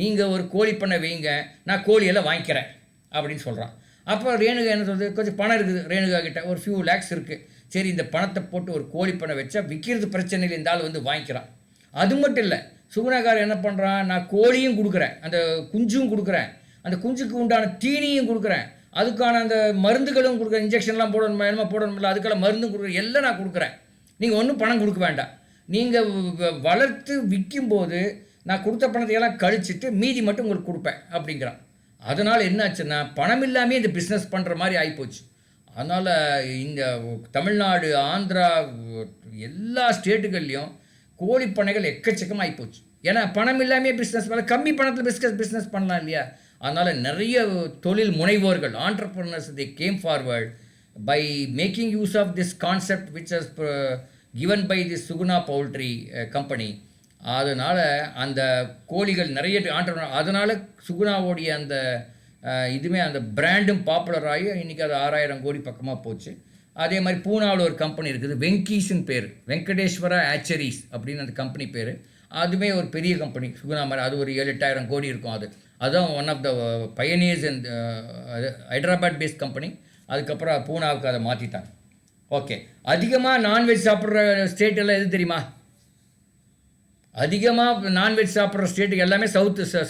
நீங்கள் ஒரு கோழி பண்ணை வைங்க, நான் கோழியெல்லாம் வாங்கிக்கிறேன் அப்படின்னு சொல்கிறான். அப்போ ரேணுகா என்ன சொல்கிறது, கொஞ்சம் பணம் இருக்குது ரேணுகா கிட்ட, ஒரு ஃபியூ லேக்ஸ் இருக்குது. சரி, இந்த பணத்தை போட்டு ஒரு கோழி பண்ணை வச்சா விற்கிறது பிரச்சனை இல்லை, இந்த ஆள் வந்து வாங்கிக்கிறான். அது மட்டும் இல்லை, சுகுணாக்காரர் என்ன பண்ணுறான், நான் கோழியும் கொடுக்குறேன், அந்த குஞ்சும் கொடுக்குறேன், அந்த குஞ்சுக்கு உண்டான தீனியும் கொடுக்குறேன், அதுக்கான அந்த மருந்துகளும் கொடுக்குறேன், இன்ஜெக்ஷன்லாம் போடணுமா என்னமா போடணுமில்ல, அதுக்கெல்லாம் மருந்தும் கொடுக்குறேன், எல்லாம் நான் கொடுக்குறேன். நீங்கள் ஒன்றும் பணம் கொடுக்க வேண்டாம். நீங்கள் வளர்த்து விற்கும்போது நான் கொடுத்த பணத்தையெல்லாம் கழிச்சிட்டு மீதி மட்டும் உங்களுக்கு கொடுப்பேன் அப்படிங்கிறான். அதனால் என்னாச்சுன்னா, பணம் இல்லாமல் இந்த பிஸ்னஸ் பண்ணுற மாதிரி ஆகிப்போச்சு. அதனால் இந்த தமிழ்நாடு, ஆந்திரா, எல்லா ஸ்டேட்டுகள்லையும் கோழி பண்ணைகள் எக்கச்சக்கமாக ஆகிப்போச்சு. ஏன்னா பணம் இல்லாமல் பிஸ்னஸ் பண்ண, கம்மி பணத்தில் பிஸ்னஸ் பண்ணலாம் இல்லையா. அதனால் நிறைய தொழில் முனைவோர்கள், entrepreneurs, they came forward by making use of this concept which has given by this Suguna poultry company. அதனால் அந்த கோழிகள் நிறைய அதனால் சுகுணாவோடைய அந்த இதுவுமே அந்த பிராண்டும் பாப்புலர் ஆகி இன்றைக்கி அது 6,000 கோடி பக்கமாக போச்சு. அதே மாதிரி பூனாவில் ஒரு கம்பெனி இருக்குது, வெங்கீஸ்ன்னு பேர், வெங்கடேஸ்வரா ஆச்சரிஸ் அப்படின்னு அந்த கம்பெனி பேர். அதுவுமே ஒரு பெரிய கம்பெனி சுகுணா மாதிரி, அது ஒரு 7-8,000 கோடி இருக்கும். அதுதான் one of the pioneers and Hyderabad based company. அதுக்கப்புறம் பூனாவுக்கு அதை மாற்றிட்டாங்க. ஓகே, அதிகமாக நான்வெஜ் சாப்பிட்ற ஸ்டேட் எல்லாம் எது தெரியுமா? அதிகமாக நான்வெஜ் சாப்பிட்ற ஸ்டேட்டுக்கு எல்லாமே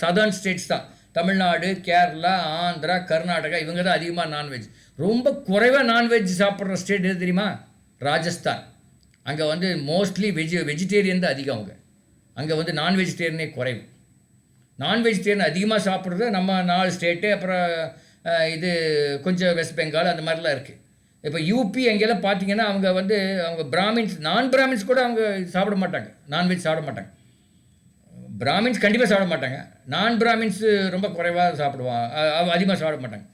சதர்ன் ஸ்டேட்ஸ் தான். தமிழ்நாடு, கேரளா, ஆந்திரா, கர்நாடகா, இவங்க தான் அதிகமாக நான்வெஜ். ரொம்ப குறைவாக நான்வெஜ் சாப்பிட்ற ஸ்டேட் எது தெரியுமா? ராஜஸ்தான். அங்கே வந்து மோஸ்ட்லி வெஜிடேரியன் தான் அதிகம். அங்கே வந்து நான் வெஜிடேரியனே குறைவு. நான் வெஜிடேரியன் அதிகமாக சாப்பிட்றது நம்ம 4 ஸ்டேட்டு, அப்புறம் இது கொஞ்சம் வெஸ்ட் பெங்கால், அந்த மாதிரிலாம் இருக்குது. இப்போ யூபி அங்கெல்லாம் பார்த்தீங்கன்னா அவங்க பிராமின்ஸ், நான் பிராமின்ஸ் கூட அவங்க சாப்பிட மாட்டாங்க, நான்வெஜ் சாப்பிட மாட்டாங்க. பிராமின்ஸ் கண்டிப்பாக சாப்பிட மாட்டாங்க, நான் பிராமின்ஸ் ரொம்ப குறைவாக சாப்பிடுவாங்க, அதிகமாக சாப்பிட மாட்டாங்க.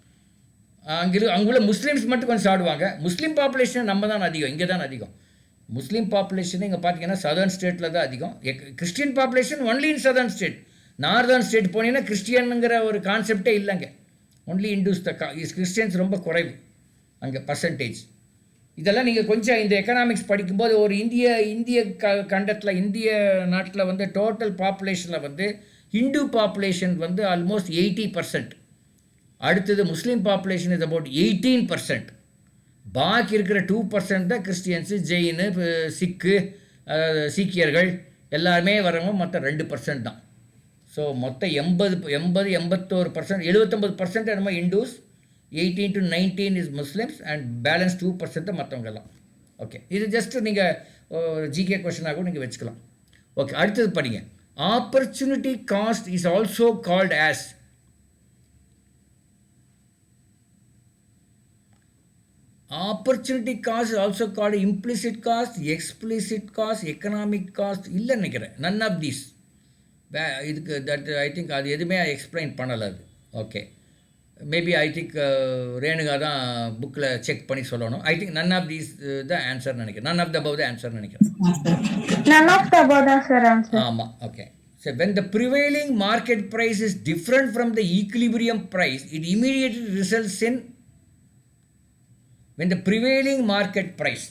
அங்குள்ள முஸ்லீம்ஸ் மட்டும் கொஞ்சம் சாப்பிடுவாங்க. முஸ்லீம் பாப்புலேஷன் நம்ம தான் அதிகம், இங்கே தான் அதிகம். முஸ்லீம் பாப்புலேஷன் இங்கே பார்த்தீங்கன்னா சதர்ன் ஸ்டேட்டில் தான் அதிகம். Christian population only in southern state. Northern state போனீங்கன்னா கிறிஸ்டியனுங்கிற ஒரு கான்செப்டே இல்லைங்க. ஒன்லி இண்டூஸ் கிறிஸ்டியன்ஸ் ரொம்ப குறைவு அங்கே பர்சன்டேஜ். இதெல்லாம் நீங்கள் கொஞ்சம் இந்த எக்கனாமிக்ஸ் படிக்கும்போது, ஒரு இந்திய கண்டத்தில், இந்திய நாட்டில் வந்து டோட்டல் பாப்புலேஷனில் வந்து ஹிந்து பாப்புலேஷன் வந்து ஆல்மோஸ்ட் 80%. அடுத்தது முஸ்லீம் பாப்புலேஷன் இஸ் அபவுட் 18%. பாக்கி இருக்கிற 2% தான் கிறிஸ்டியன்ஸு, ஜெயினு, சிக்கு, சீக்கியர்கள் எல்லாருமே வரவங்க, மொத்தம் 2% தான். ஸோ மொத்தம் 81%, 79% என்னமோ Indus, 18 to 19 is Muslims, and balance 2% தான் மற்றவங்கெல்லாம். ஓகே, இது ஜஸ்ட் நீங்கள் ஜிகே கொஷனாக கூட நீங்கள் வச்சுக்கலாம். ஓகே, அடுத்தது படிங்க. Opportunity cost is also called as opportunity cost is also called implicit cost, explicit cost, economic cost இல்லைன்னு நினைக்கிறேன். None of these. இதுக்கு தட் ஐ திங்க் அது எதுவுமே எக்ஸ்பிளைன் பண்ணலை அது. Okay, maybe I think Renuka தான் புக்கில் செக் பண்ணி சொல்லணும். I think none of these the answer நினைக்கிறேன். None of the above the answer நினைக்கிறேன். None of the above தான் சார் ஆன்சர். ஆமாம். Okay, so when the prevailing market price is different from the equilibrium price, it immediately results in when the prevailing market price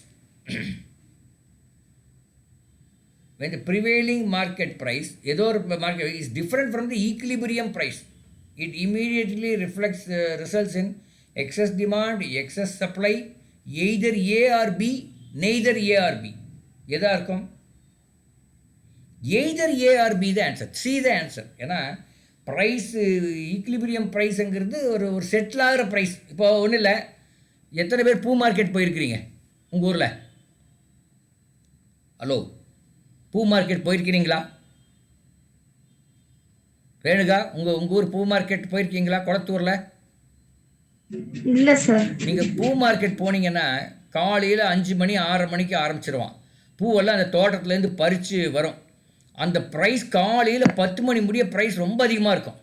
when the prevailing market price ஏதோ ஒரு market is different from the equilibrium price, it immediately results in excess demand, excess supply, either A or B, neither A or B. எதா இருக்கும்? either A or B the answer. C the answer. ஏன்னா price equilibrium ப்ரைஸுங்கிறது ஒரு settle ஆகிற price. இப்போ ஒன்றும் இல்லை, எத்தனை பேர் பூ மார்க்கெட் போயிருக்கிறீங்க உங்கள் ஊரில்? ஹலோ, பூ மார்க்கெட் போயிருக்கிறீங்களா? ரேணுகா, உங்கள் ஊர் பூ மார்க்கெட் போயிருக்கீங்களா குளத்தூரில்? இல்லை சார். நீங்கள் பூ மார்க்கெட் போனீங்கன்னா காலையில் 5 மணி 6 மணிக்கு ஆரம்பிச்சிடுவான். பூவெல்லாம் அந்த தோட்டத்துலேருந்து பறித்து வரும். அந்த ப்ரைஸ் காலையில் 10 மணி முடிய ப்ரைஸ் ரொம்ப அதிகமாக இருக்கும்.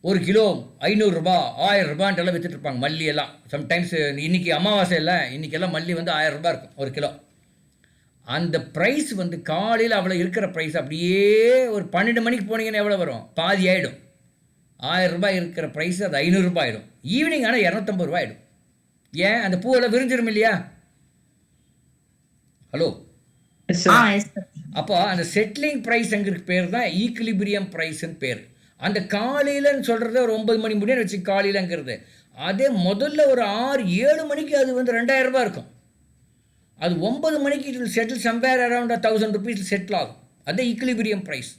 ஒரு கிலோ 500 ரூபா 1000 ரூபான்ட்டெல்லாம் வித்துட்டு இருப்பாங்க மல்லி எல்லாம். சம்டைம்ஸ் இன்றைக்கி அமாவாசை இல்லை, இன்றைக்கெல்லாம் மல்லி வந்து 1000 ரூபா இருக்கும் ஒரு கிலோ. அந்த ப்ரைஸ் வந்து காலையில் அவ்வளோ இருக்கிற ப்ரைஸ் அப்படியே ஒரு 12 மணிக்கு போனீங்கன்னா எவ்வளோ வரும்? பாதி ஆகிடும். 1000 ரூபாய் இருக்கிற ப்ரைஸ் அது 500 ரூபாய் ஆகிடும். ஈவினிங் ஆனால் 250 ரூபாய் ஆகிடும். ஏன்? அந்த பூவெல்லாம் விரிஞ்சிடும் இல்லையா? ஹலோ, அப்போ அந்த செட்டிலிங் ப்ரைஸ்ங்கிறதுக்கு பேர் தான் ஈக்குலிபிரியம் ப்ரைஸ்ன்னு பேர். அந்த காலையிலன்னு சொல்கிறது ஒரு 9 மணி முடியும்னு வச்சு காலையிலங்கிறது, அதே முதல்ல ஒரு 6-7 மணிக்கு அது வந்து 2000 ரூபாய் இருக்கும். அது 9 மணிக்கு it will settle somewhere around 1000 rupees settle ஆகும். அது ஈக்குலிபிரியம் ப்ரைஸ்.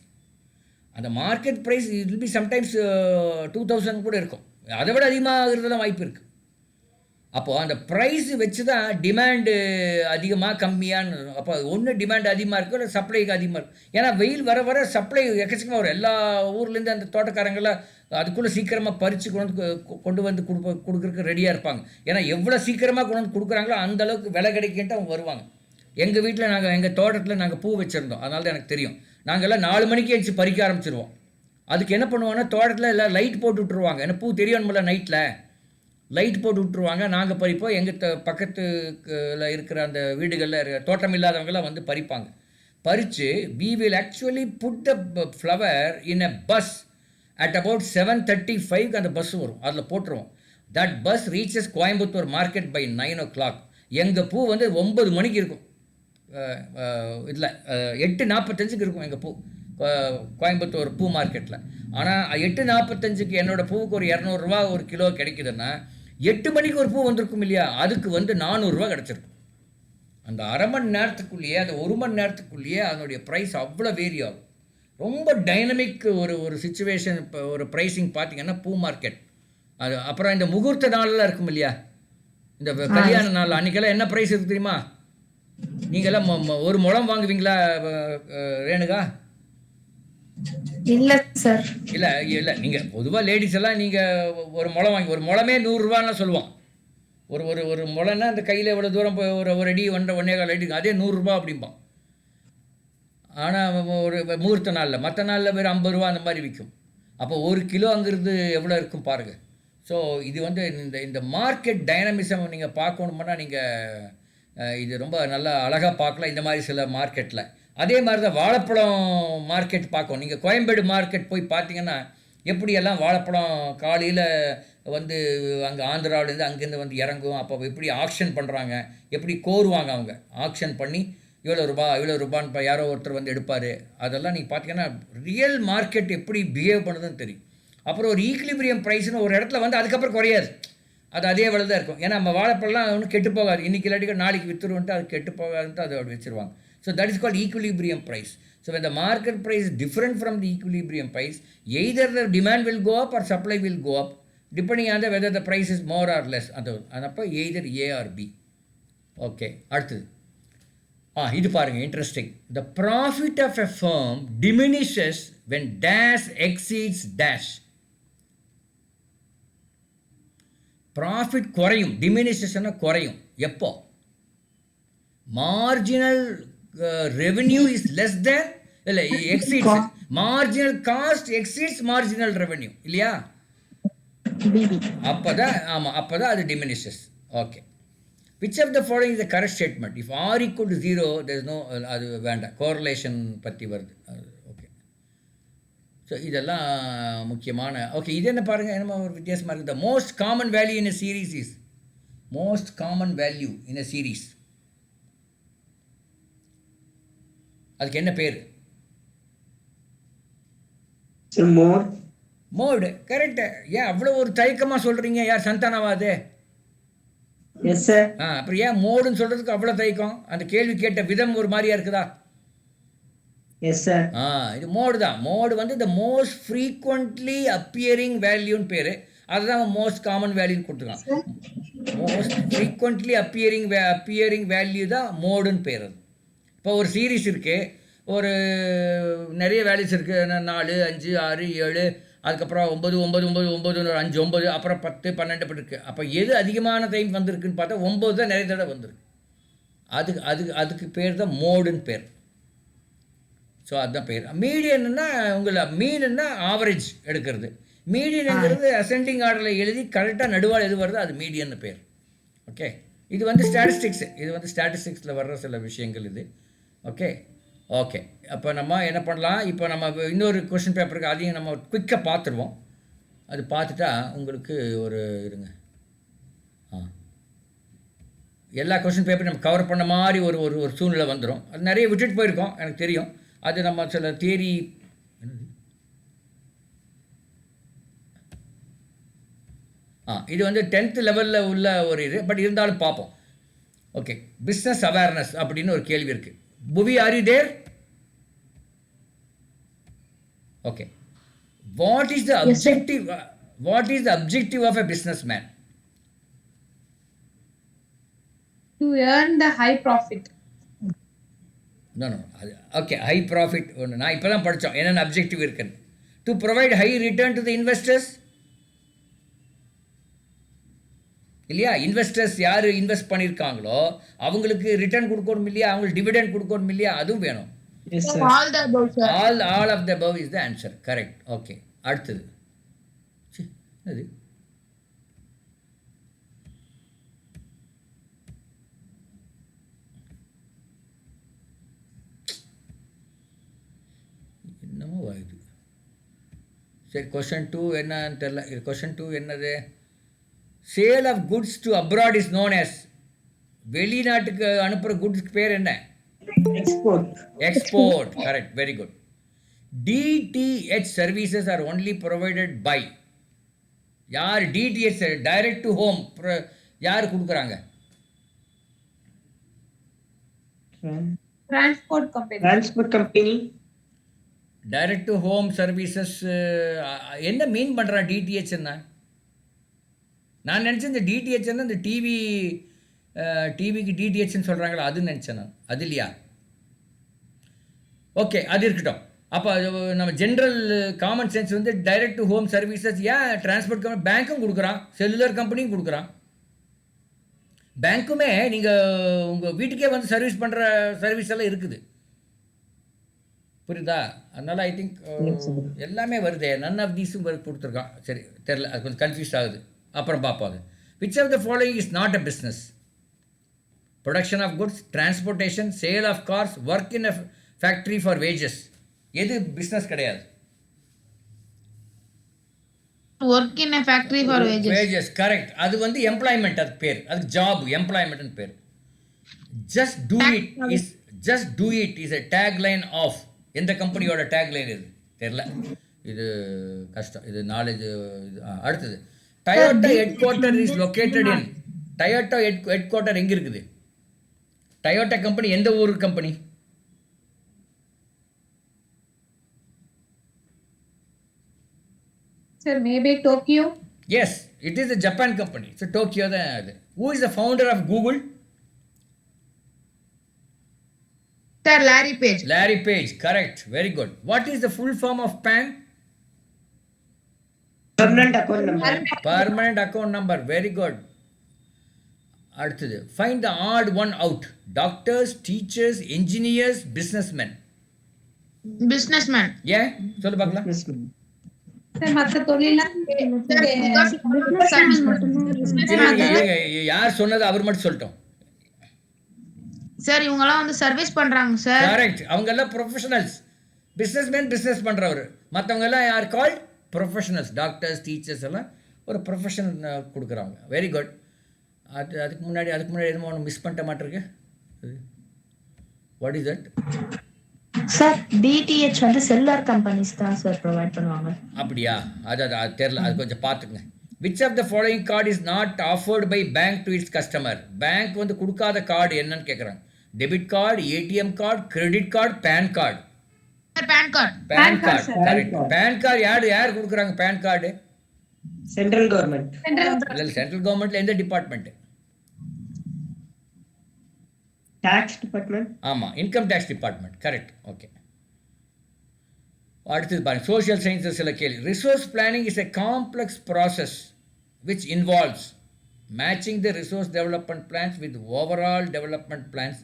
அந்த market price it will be sometimes 2000 கூட இருக்கும். அதை விட அதிகமாகிறதுலாம் வாய்ப்பு இருக்குது. அப்போது அந்த ப்ரைஸ் வச்சு தான் டிமாண்டு அதிகமாக கம்மியான்னு. அப்போ ஒன்று டிமாண்ட் அதிகமாக இருக்கும், இல்லை சப்ளைக்கு அதிகமாக இருக்கும். ஏன்னா வெயில் வர வர சப்ளை எக்கச்சக்கமாக வரும். எல்லா ஊர்லேருந்து அந்த தோட்டக்காரங்களாம் அதுக்குள்ளே சீக்கிரமாக பறித்து கொண்டு வந்து கொடுக்குறதுக்கு ரெடியாக இருப்பாங்க. ஏன்னா எவ்வளோ சீக்கிரமாக கொண்டு வந்து கொடுக்குறாங்களோ அந்தளவுக்கு விலை கிடைக்கின்ட்டு அவங்க வருவாங்க. எங்கள் வீட்டில் எங்கள் தோட்டத்தில் நாங்கள் பூ வச்சுருந்தோம், அதனால தான் எனக்கு தெரியும். நாங்கள் எல்லாம் 4 மணிக்கு எழுந்து பறிக்க ஆரம்பிச்சிருவோம். அதுக்கு என்ன பண்ணுவோன்னா தோட்டத்தில் எல்லாம் லைட் போட்டு விட்ருவாங்க. ஏன்னா பூ தெரியணுமில்ல, நைட்டில் லைட் போட்டு விட்ருவாங்க. நாங்கள் பறிப்போம். எங்கள் பக்கத்தில் இருக்கிற அந்த வீடுகளில் தோட்டம் இல்லாதவங்களாம் வந்து பறிப்பாங்க. பறித்து we will actually put the flower in a bus at about 7:35 அந்த பஸ் வரும், அதில் போட்டுருவோம். That bus reaches Coimbatore market by 9 o'clock. எங்கள் பூ வந்து 9 மணிக்கு இருக்கும். இதில் 8:45 இருக்கும் எங்கள் பூ கோயம்புத்தூர் பூ மார்க்கெட்டில். ஆனால் 8:45 என்னோடய பூவுக்கு ஒரு 200 ரூபா ஒரு கிலோ கிடைக்குதுன்னா 8 மணிக்கு ஒரு பூ வந்திருக்கும் இல்லையா, அதுக்கு வந்து 400 ரூபா கிடச்சிருக்கும். அந்த அரை மணி நேரத்துக்குள்ளேயே, அந்த 1 மணி நேரத்துக்குள்ளேயே அதனுடைய ப்ரைஸ் அவ்வளோ வேரி ஆகும். ரொம்ப டைனமிக் ஒரு சுச்சுவேஷன். இப்போ ஒரு ப்ரைஸிங் பார்த்திங்கன்னா பூ மார்க்கெட். அது அப்புறம் இந்த முகூர்த்த நாளெலாம் இருக்கும் இல்லையா, இந்த கல்யாண நாள் அன்றைக்கெல்லாம் என்ன ப்ரைஸ் இருக்குது தெரியுமா? நீங்கள்லாம் ஒரு முழம் வாங்குவீங்களா ரேணுகா? இல்ல சார். இல்லை நீங்கள் பொதுவாக லேடிஸ் எல்லாம் நீங்கள் ஒரு முழம் வாங்கி, ஒரு முழமே 100 ரூபான்னு சொல்லுவான். ஒரு முளைன்னா அந்த கையில் எவ்வளோ தூரம் ஒரு அடி 1.25 அடி, அதே 100 ரூபா அப்படிம்பான். ஆனால் ஒரு முகூர்த்த நாளில், மற்ற நாளில் வெறும் 50 ரூபா அந்த மாதிரி விற்கும். அப்போ ஒரு கிலோங்கிறது எவ்வளோ இருக்கும் பாருங்கள். ஸோ இது வந்து இந்த மார்க்கெட் டைனமிசம் நீங்கள் பார்க்கணுமுன்னா நீங்கள் இது ரொம்ப நல்லா அழகாக பார்க்கலாம் இந்த மாதிரி சில மார்க்கெட்டில். அதே மாதிரி தான் வாழைப்பழம் மார்க்கெட் பார்க்கணும். நீங்கள் கோயம்பேடு மார்க்கெட் போய் பார்த்தீங்கன்னா எப்படியெல்லாம் வாழைப்பழம் காலையில் வந்து அங்கே ஆந்திராவிலேருந்து அங்கேருந்து வந்து இறங்கும். அப்போ எப்படி ஆக்ஷன் பண்ணுறாங்க, எப்படி கோருவாங்க அவங்க, ஆக்ஷன் பண்ணி இவ்வளோ ரூபான்னு யாரோ ஒருத்தர் வந்து எடுப்பார். அதெல்லாம் நீங்கள் பார்த்தீங்கன்னா ரியல் மார்க்கெட் எப்படி பிஹேவ் பண்ணுதுன்னு தெரியும். அப்புறம் ஒரு ஈக்குலிபிரியம் ப்ரைஸ்னு ஒரு இடத்துல வந்து அதுக்கப்புறம் குறையாது, அது அதே வேலை தான் இருக்கும். ஏன்னா நம்ம வாழைப்பழம்லாம் ஒன்றும் கெட்டு போகாது. இன்றைக்கி இல்லாட்டிக்கு நாளைக்கு விற்றுருன்ட்டு அது கெட்டு போகாதுன்ட்டு அதை அப்படி வச்சுருவாங்க. So that is called equilibrium price. So when the market price is different from the equilibrium price, either the demand will go up or supply will go up, depending on whether the price is more or less. And either A or B. Okay, அடுத்தது இது பாருங்க, interesting. The profit of a firm diminishes when dash exceeds dash. Profit குறையும், டிமினிஷேஷனை குறையும் எப்போ? Marginal revenue is less than, இல்லை exceeds, marginal cost exceeds marginal revenue இல்லையா? அப்போதான், ஆமாம், அப்போதான் அது diminishes. Okay, which of the following is the correct statement? If are equal to 0 there is no, அது வேண்டாம், கோரிலேஷன் பற்றி வருது. ஓகே, ஸோ இதெல்லாம் முக்கியமான. ஓகே, இது என்ன பாருங்கள், என்னமோ ஒரு வித்தியாசமாக இருக்குது. The most common value in a series is, most common value in a series, அதுக்கு என்ன பேர்? மோடு. கரெக்டு. ஏன் அவ்வளோ ஒரு தயக்கமாக சொல்கிறீங்க? யார் சந்தானவாது? Yes sir. அப்புறம் ஏன் மோடுன்னு சொல்கிறதுக்கு அவ்வளோ தயக்கம்? அந்த கேள்வி கேட்ட விதம் ஒரு மாதிரியா இருக்குதா? Yes sir. இது மோடு தான். மோடு வந்து த மோஸ்ட் ஃப்ரீக்வெண்ட்லி அப்பியரிங் வேல்யூன்னு பேர். அதுதான் மோஸ்ட் காமன் வேல்யூன்னு கொடுத்துருக்கான். மோஸ்ட் ஃப்ரீக்வெண்ட்லி அப்பியரிங் வேல்யூ தான் மோடுன்னு பேர். அது இப்போ ஒரு சீரீஸ் இருக்குது, ஒரு நிறைய வேல்யூஸ் இருக்குது, 4, 5, 6, 7, அதுக்கப்புறம் 9, 9, 9, 9, 5, 9, அப்புறம் 10, 12 இருக்குது. அப்போ எது அதிகமான டைம் வந்திருக்குன்னு பார்த்தா 9 தான் நிறைய தடவை வந்திருக்கு. அதுக்கு பேர் தான் மோடுன்னு பேர். ஸோ அதுதான் பேர். மீடியன்னா உங்களை மீன்னா ஆவரேஜ் எடுக்கிறது. மீடியனுங்கிறது அசெண்டிங் ஆர்டரில் எழுதி கரெக்டாக நடுவால் எது வருதோ அது மீடியன்னு பேர். ஓகே, இது வந்து ஸ்டாட்டிஸ்டிக்ஸ், இது வந்து ஸ்டாட்டிஸ்டிக்ஸில் வர்ற சில விஷயங்கள் இது. ஓகே ஓகே, அப்போ நம்ம என்ன பண்ணலாம், இப்போ நம்ம இன்னொரு கொஷின் பேப்பருக்கு அதையும் நம்ம குயிக்காக பார்த்துருவோம். அது பார்த்துட்டா உங்களுக்கு ஒரு இருங்க, எல்லா கொஷின் பேப்பரும் நம்ம கவர் பண்ண மாதிரி ஒரு ஒரு ஒரு சூழ்நிலை வந்துடும். அது நிறைய விட்டுட்டு போயிருக்கோம் எனக்கு தெரியும். அது நம்ம சில தியரி இது வந்து 10th லெவலில் உள்ள ஒரு இது, பட் இருந்தாலும் பார்ப்போம். ஓகே, பிஸ்னஸ் அவேர்னஸ் அப்படின்னு ஒரு கேள்வி இருக்குது. Bhuvi, are you there? Okay, what is the objective, what is the objective of a businessman? To earn the high profit. No okay, high profit ஒன்று நான் இப்போ தான் படித்தோம் என்னென்ன அப்ஜெக்டிவ் இருக்குன்னு. To provide high return to the investors இல்லையா? Investors யார் invest பண்ணியிருக்காங்களோ அவங்களுக்கு ரிட்டர்ன் கொடுக்கணும் இல்லையா, அவங்களுக்கு டிவிடெண்ட் கொடுக்கணும் இல்லையா, அதுவும் வேணும். All the above, sir. All of the above is the answer. Correct. Okay, அடுத்தது அது என்னமோ வருது. சரி, கொஷன் 2 என்னன்னு தெரியல. இது கொஷன் 2 என்னது? Sale of goods to abroad is known as, வெளிநாட்டுக்கு அனுப்புகிற குட்ஸ்க்கு பேர் என்ன? Export. Correct, very good. DTH services are only provided by யார்? டிடிஹெச் டைரக்ட் டு ஹோம் யார் கொடுக்குறாங்க? Transport company. Direct to home services என்ன மீன் பண்ணுறா டிடிஹெச் என்ன? நான் நினச்சேன் இந்த டிடிஹெச்னா இந்த டிவிக்கு டிடிஹெச்னு சொல்கிறாங்களா, அது நினச்சேன் நான். அது இல்லையா? ஓகே, அது இருக்கட்டும். அப்போ நம்ம ஜென்ரல் காமன் சென்ஸ் வந்து டைரக்ட் டு ஹோம் சர்வீசஸ் ஏன் டிரான்ஸ்போர்ட் கம்பெனி பேங்க்கும் கொடுக்குறான், செல்லுலர் கம்பெனியும் கொடுக்குறான். பேங்க்குமே நீங்கள் உங்கள் வீட்டுக்கே வந்து சர்வீஸ் பண்ணுற சர்வீஸ் எல்லாம் இருக்குது, புரியுதா? அதனால் ஐ திங்க் எல்லாமே வருது. நன் ஆஃப் தீஸும் கொடுத்துருக்கான். சரி, தெரில, அது கொஞ்சம் கன்ஃபியூஸ் ஆகுது. அப்புறம் பார்ப்போம் அது. Which of the following is not a business? Production of goods, transportation, sale of cars, work in a factory for wages. எது பிஸ்னஸ் கிடையாது? Work in a factory for wages. Wages, correct. அது வந்து employment, அதுக்கு பேர், அதுக்கு job, எம்ப்ளாய்மெண்ட்னு பேர். Just do it is a tag line of எந்த கம்பெனியோட டேக் லைன் இது தெரில, இது கஷ்டம், இது நாலேஜ். அடுத்தது, Toyota head quarter is located in. Toyota head quarter எங்கே இருக்குது? டயோட்டா கம்பெனி எந்த ஊர் கம்பெனி? Sir, maybe Tokyo. Yes, it is a Japan company. So Tokyo தான் அது. Who is the founder of Google? Sir, Larry Page. Larry Page, correct, very good. What is the full form of PAN? Permanent account number. Permanent account number, very good. அடுத்தது, find the odd one out. Doctors, teachers, engineers, businessmen. Businessman. ஏன் சொல்லு பார்க்கலாம். Sir, மத்த தொழிலாம் யார் சொன்னது? அவர் மட்டும் சொல்லிட்டோம். Sir, இவங்கெல்லாம் வந்து சர்வீஸ் பண்றாங்க சார். கரெக்ட், அவங்க எல்லாம் ப்ரொஃபஷனல்ஸ். பிஸ்னஸ்மேன் பிஸ்னஸ் பண்ணுறவர், மற்றவங்க எல்லாம் யார் கால்ட்? ப்ரொஃபஷனல்ஸ். டாக்டர்ஸ், டீச்சர்ஸ் எல்லாம் ஒரு ப்ரொஃபஷன் கொடுக்குறவங்க. Very good. அதுக்கு முன்னாடி எதுவும் ஒன்று மிஸ் பண்ணிட்ட மாட்டிருக்கு. What is that? Sir, DTH வந்து செல்லுலர் கம்பெனிஸ் தான் சார் ப்ரொவைட் பண்ணுவாங்க. அப்படியா? அது தெரியல, அது கொஞ்சம் பார்த்துக்குங்க. Which of the following card is not offered by bank to its customer? Bank வந்து கொடுக்காத கார்டு என்னன்னு கேட்குறாங்க. Debit card, ATM card, credit card, PAN card. PAN card. PAN card, correct. PAN card யார் கொடுக்குறாங்க? PAN card central government. இல்லை, central கவர்மெண்ட்ல எந்த department? Tax department. ஆமாம், income tax department, correct. Okay, அடுத்தது பாருங்க, சோஷியல் சயின்ஸஸில் கேள்வி. Resource planning is a complex process which involves matching the resource development plans with overall development plans.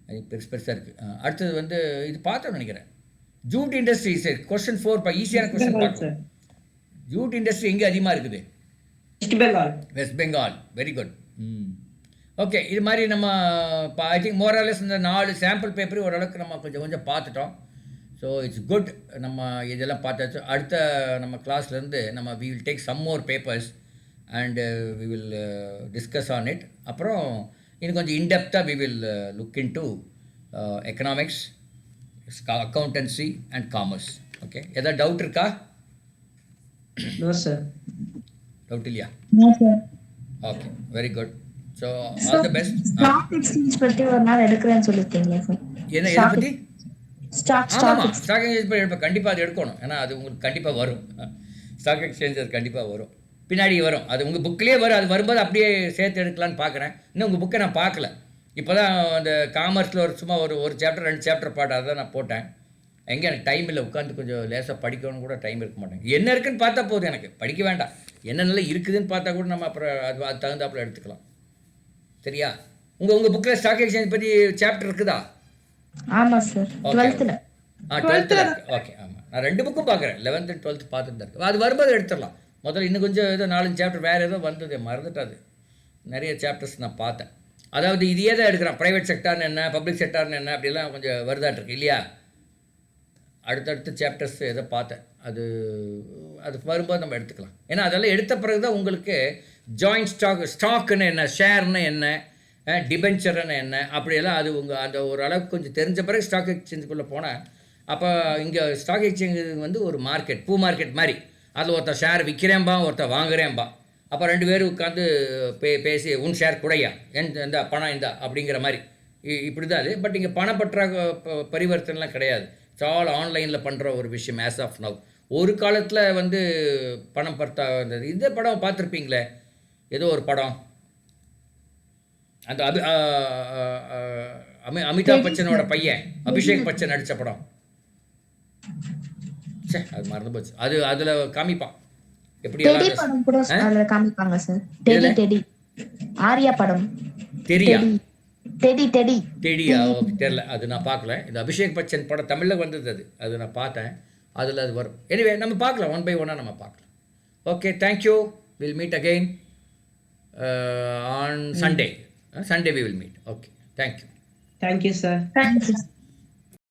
அது பெருசாக இருக்குது. அடுத்தது வந்து இது பார்த்தோன்னு நினைக்கிறேன். ஜூட் இண்டஸ்ட்ரி சார் கொஸ்டின் 4 ஈஸியான கொஸ்டின் பார்க்கலாம். ஜூட் இண்டஸ்ட்ரி எங்கே அதிகமாக இருக்குது? West Bengal. Very good. Okay, இது மாதிரி நம்ம ஐ திங்க் மோரலஸ் இந்த 4 சாம்பிள் பேப்பர் ஓரளவுக்கு நம்ம கொஞ்சம் கொஞ்சம் பார்த்துட்டோம். So it's good. நம்ம இதெல்லாம் பார்த்தாச்சு. அடுத்த நம்ம கிளாஸ்லேருந்து நம்ம we will take some more papers and we will discuss on it. அப்புறம் இன்னும் கொஞ்சம் இன்டெப்த்தாக we will look into economics, accountancy and commerce. Okay, ஏதாவது டவுட் இருக்கா? No, sir. டவுட் இல்லையா? No, sir. Okay, very good. So all the best. Stock exchange பத்தி ஒரு நாள் எடுக்கிறேன்னு சொல்லிருக்கீங்களா சார்? என்ன இதை பற்றி? ஸ்டாக் ஆமாம், ஸ்டாக் எக்ஸ்சேஞ்ச் பற்றி எடுப்பேன். கண்டிப்பாக அது எடுக்கணும். ஏன்னா அது உங்களுக்கு கண்டிப்பாக வரும். ஸ்டாக் எக்ஸ்சேஞ்ச் அது கண்டிப்பாக வரும், பின்னாடி வரும். அது உங்கள் புக்கிலே வரும். அது வரும்போது அப்படியே சேர்த்து எடுக்கலான்னு பார்க்குறேன். இன்னும் உங்கள் புக்கை நான் பார்க்கல. இப்போ தான் அந்த காமர்ஸில் ஒரு சும்மா ஒரு சாப்டர் 2 சாப்டர் பாட்டு அதை நான் போட்டேன். எங்கே எனக்கு டைம் இல்லை, உட்காந்து கொஞ்சம் லேசாக படிக்கணும்னு கூட டைம் இருக்க மாட்டேங்க. என்ன இருக்குன்னு பார்த்தா போதும், எனக்கு படிக்க வேண்டாம். என்னென்ன இருக்குதுன்னு பார்த்தா கூட நம்ம அப்புறம் அது தகுந்தாப்புல எடுத்துக்கலாம். சரியா? உங்கள் புக்கில் ஸ்டாக் எக்ஸ்சேஞ்ச் பற்றி சாப்டர் இருக்குதா? ஆமாம் சார், 12th. 12th okay. ஆமாம், நான் 2 புக்கும் பார்க்குறேன். 11th and 12th பார்த்துட்டு தான் இருக்கு. அது வரும்போது எடுத்துடலாம். முதல்ல இன்னும் கொஞ்சம் ஏதோ 4 சாப்டர் வேறு ஏதோ வந்தது, மறந்துட்டாது. நிறைய சாப்டர்ஸ் நான் பார்த்தேன். அதாவது இதையே தான் எடுக்கிறேன். ப்ரைவேட் செக்டார்னு என்ன, பப்ளிக் செக்டார்னு என்ன, அப்படிலாம் கொஞ்சம் வருதாட்டிருக்கு இல்லையா? அடுத்தடுத்த சாப்டர்ஸ் எதை பார்த்தேன். அது வரும்போது நம்ம எடுத்துக்கலாம். ஏன்னா அதெல்லாம் எடுத்த பிறகு தான் உங்களுக்கு ஜாயிண்ட் ஸ்டாக்குன்னு என்ன, ஷேர்னு என்ன, டிபென்ச்சர்னு என்ன, அப்படியெல்லாம் அது உங்கள் அந்த ஒரு அளவுக்கு கொஞ்சம் தெரிஞ்ச பிறகு ஸ்டாக் எக்ஸ்சேஞ்சுக்குள்ளே போனேன். அப்போ இங்கே ஸ்டாக் எக்ஸ்சேஞ்சு வந்து ஒரு மார்க்கெட், பூ மார்க்கெட் மாதிரி. அதில் ஒருத்தர் ஷேர் விற்கிறேன்பா, ஒருத்தர் வாங்குறேன்பா. அப்போ 2 பேரும் உட்காந்து பேசி உன் ஷேர் குடையா, இந்த பணம் இந்த அப்படிங்கிற மாதிரி இப்படி தான் அது. பட் இங்கே பணப்பற்ற பரிவர்த்தனைலாம் கிடையாது. இட்ஸ் ஆல் ஆன்லைனில் பண்ணுற ஒரு விஷயம் ஆஸ் ஆஃப் நவ். ஒரு காலத்தில் வந்து பணம் பற்றா இருந்தது. இந்த படம் பார்த்துருப்பீங்களே, ஏதோ ஒரு படம், அந்த அமிதாப் பச்சனோட பையன் அபிஷேக் பச்சன் நடித்த படம். சே, அது மறந்து போச்சு. அதில் காமிப்பான் எப்படி படம் கூட அதுல காமிப்பாங்க சார். டெடி ஆரியா படம். தெரியா? டெடியா? ஓகே, தெரியல, அது நான் பார்க்கல. இந்த அபிஷேக் பச்சன் படம் தமிழில் வந்தது, அது நான் பார்த்தேன். அதில் அது வரும். எனிவே நம்ம பார்க்கலாம், 1 by 1 நம்ம பார்க்கலாம். Okay, thank you. Will meet again on Sunday. Sunday we will meet. Okay, thank you. Thank you, sir. Thank you.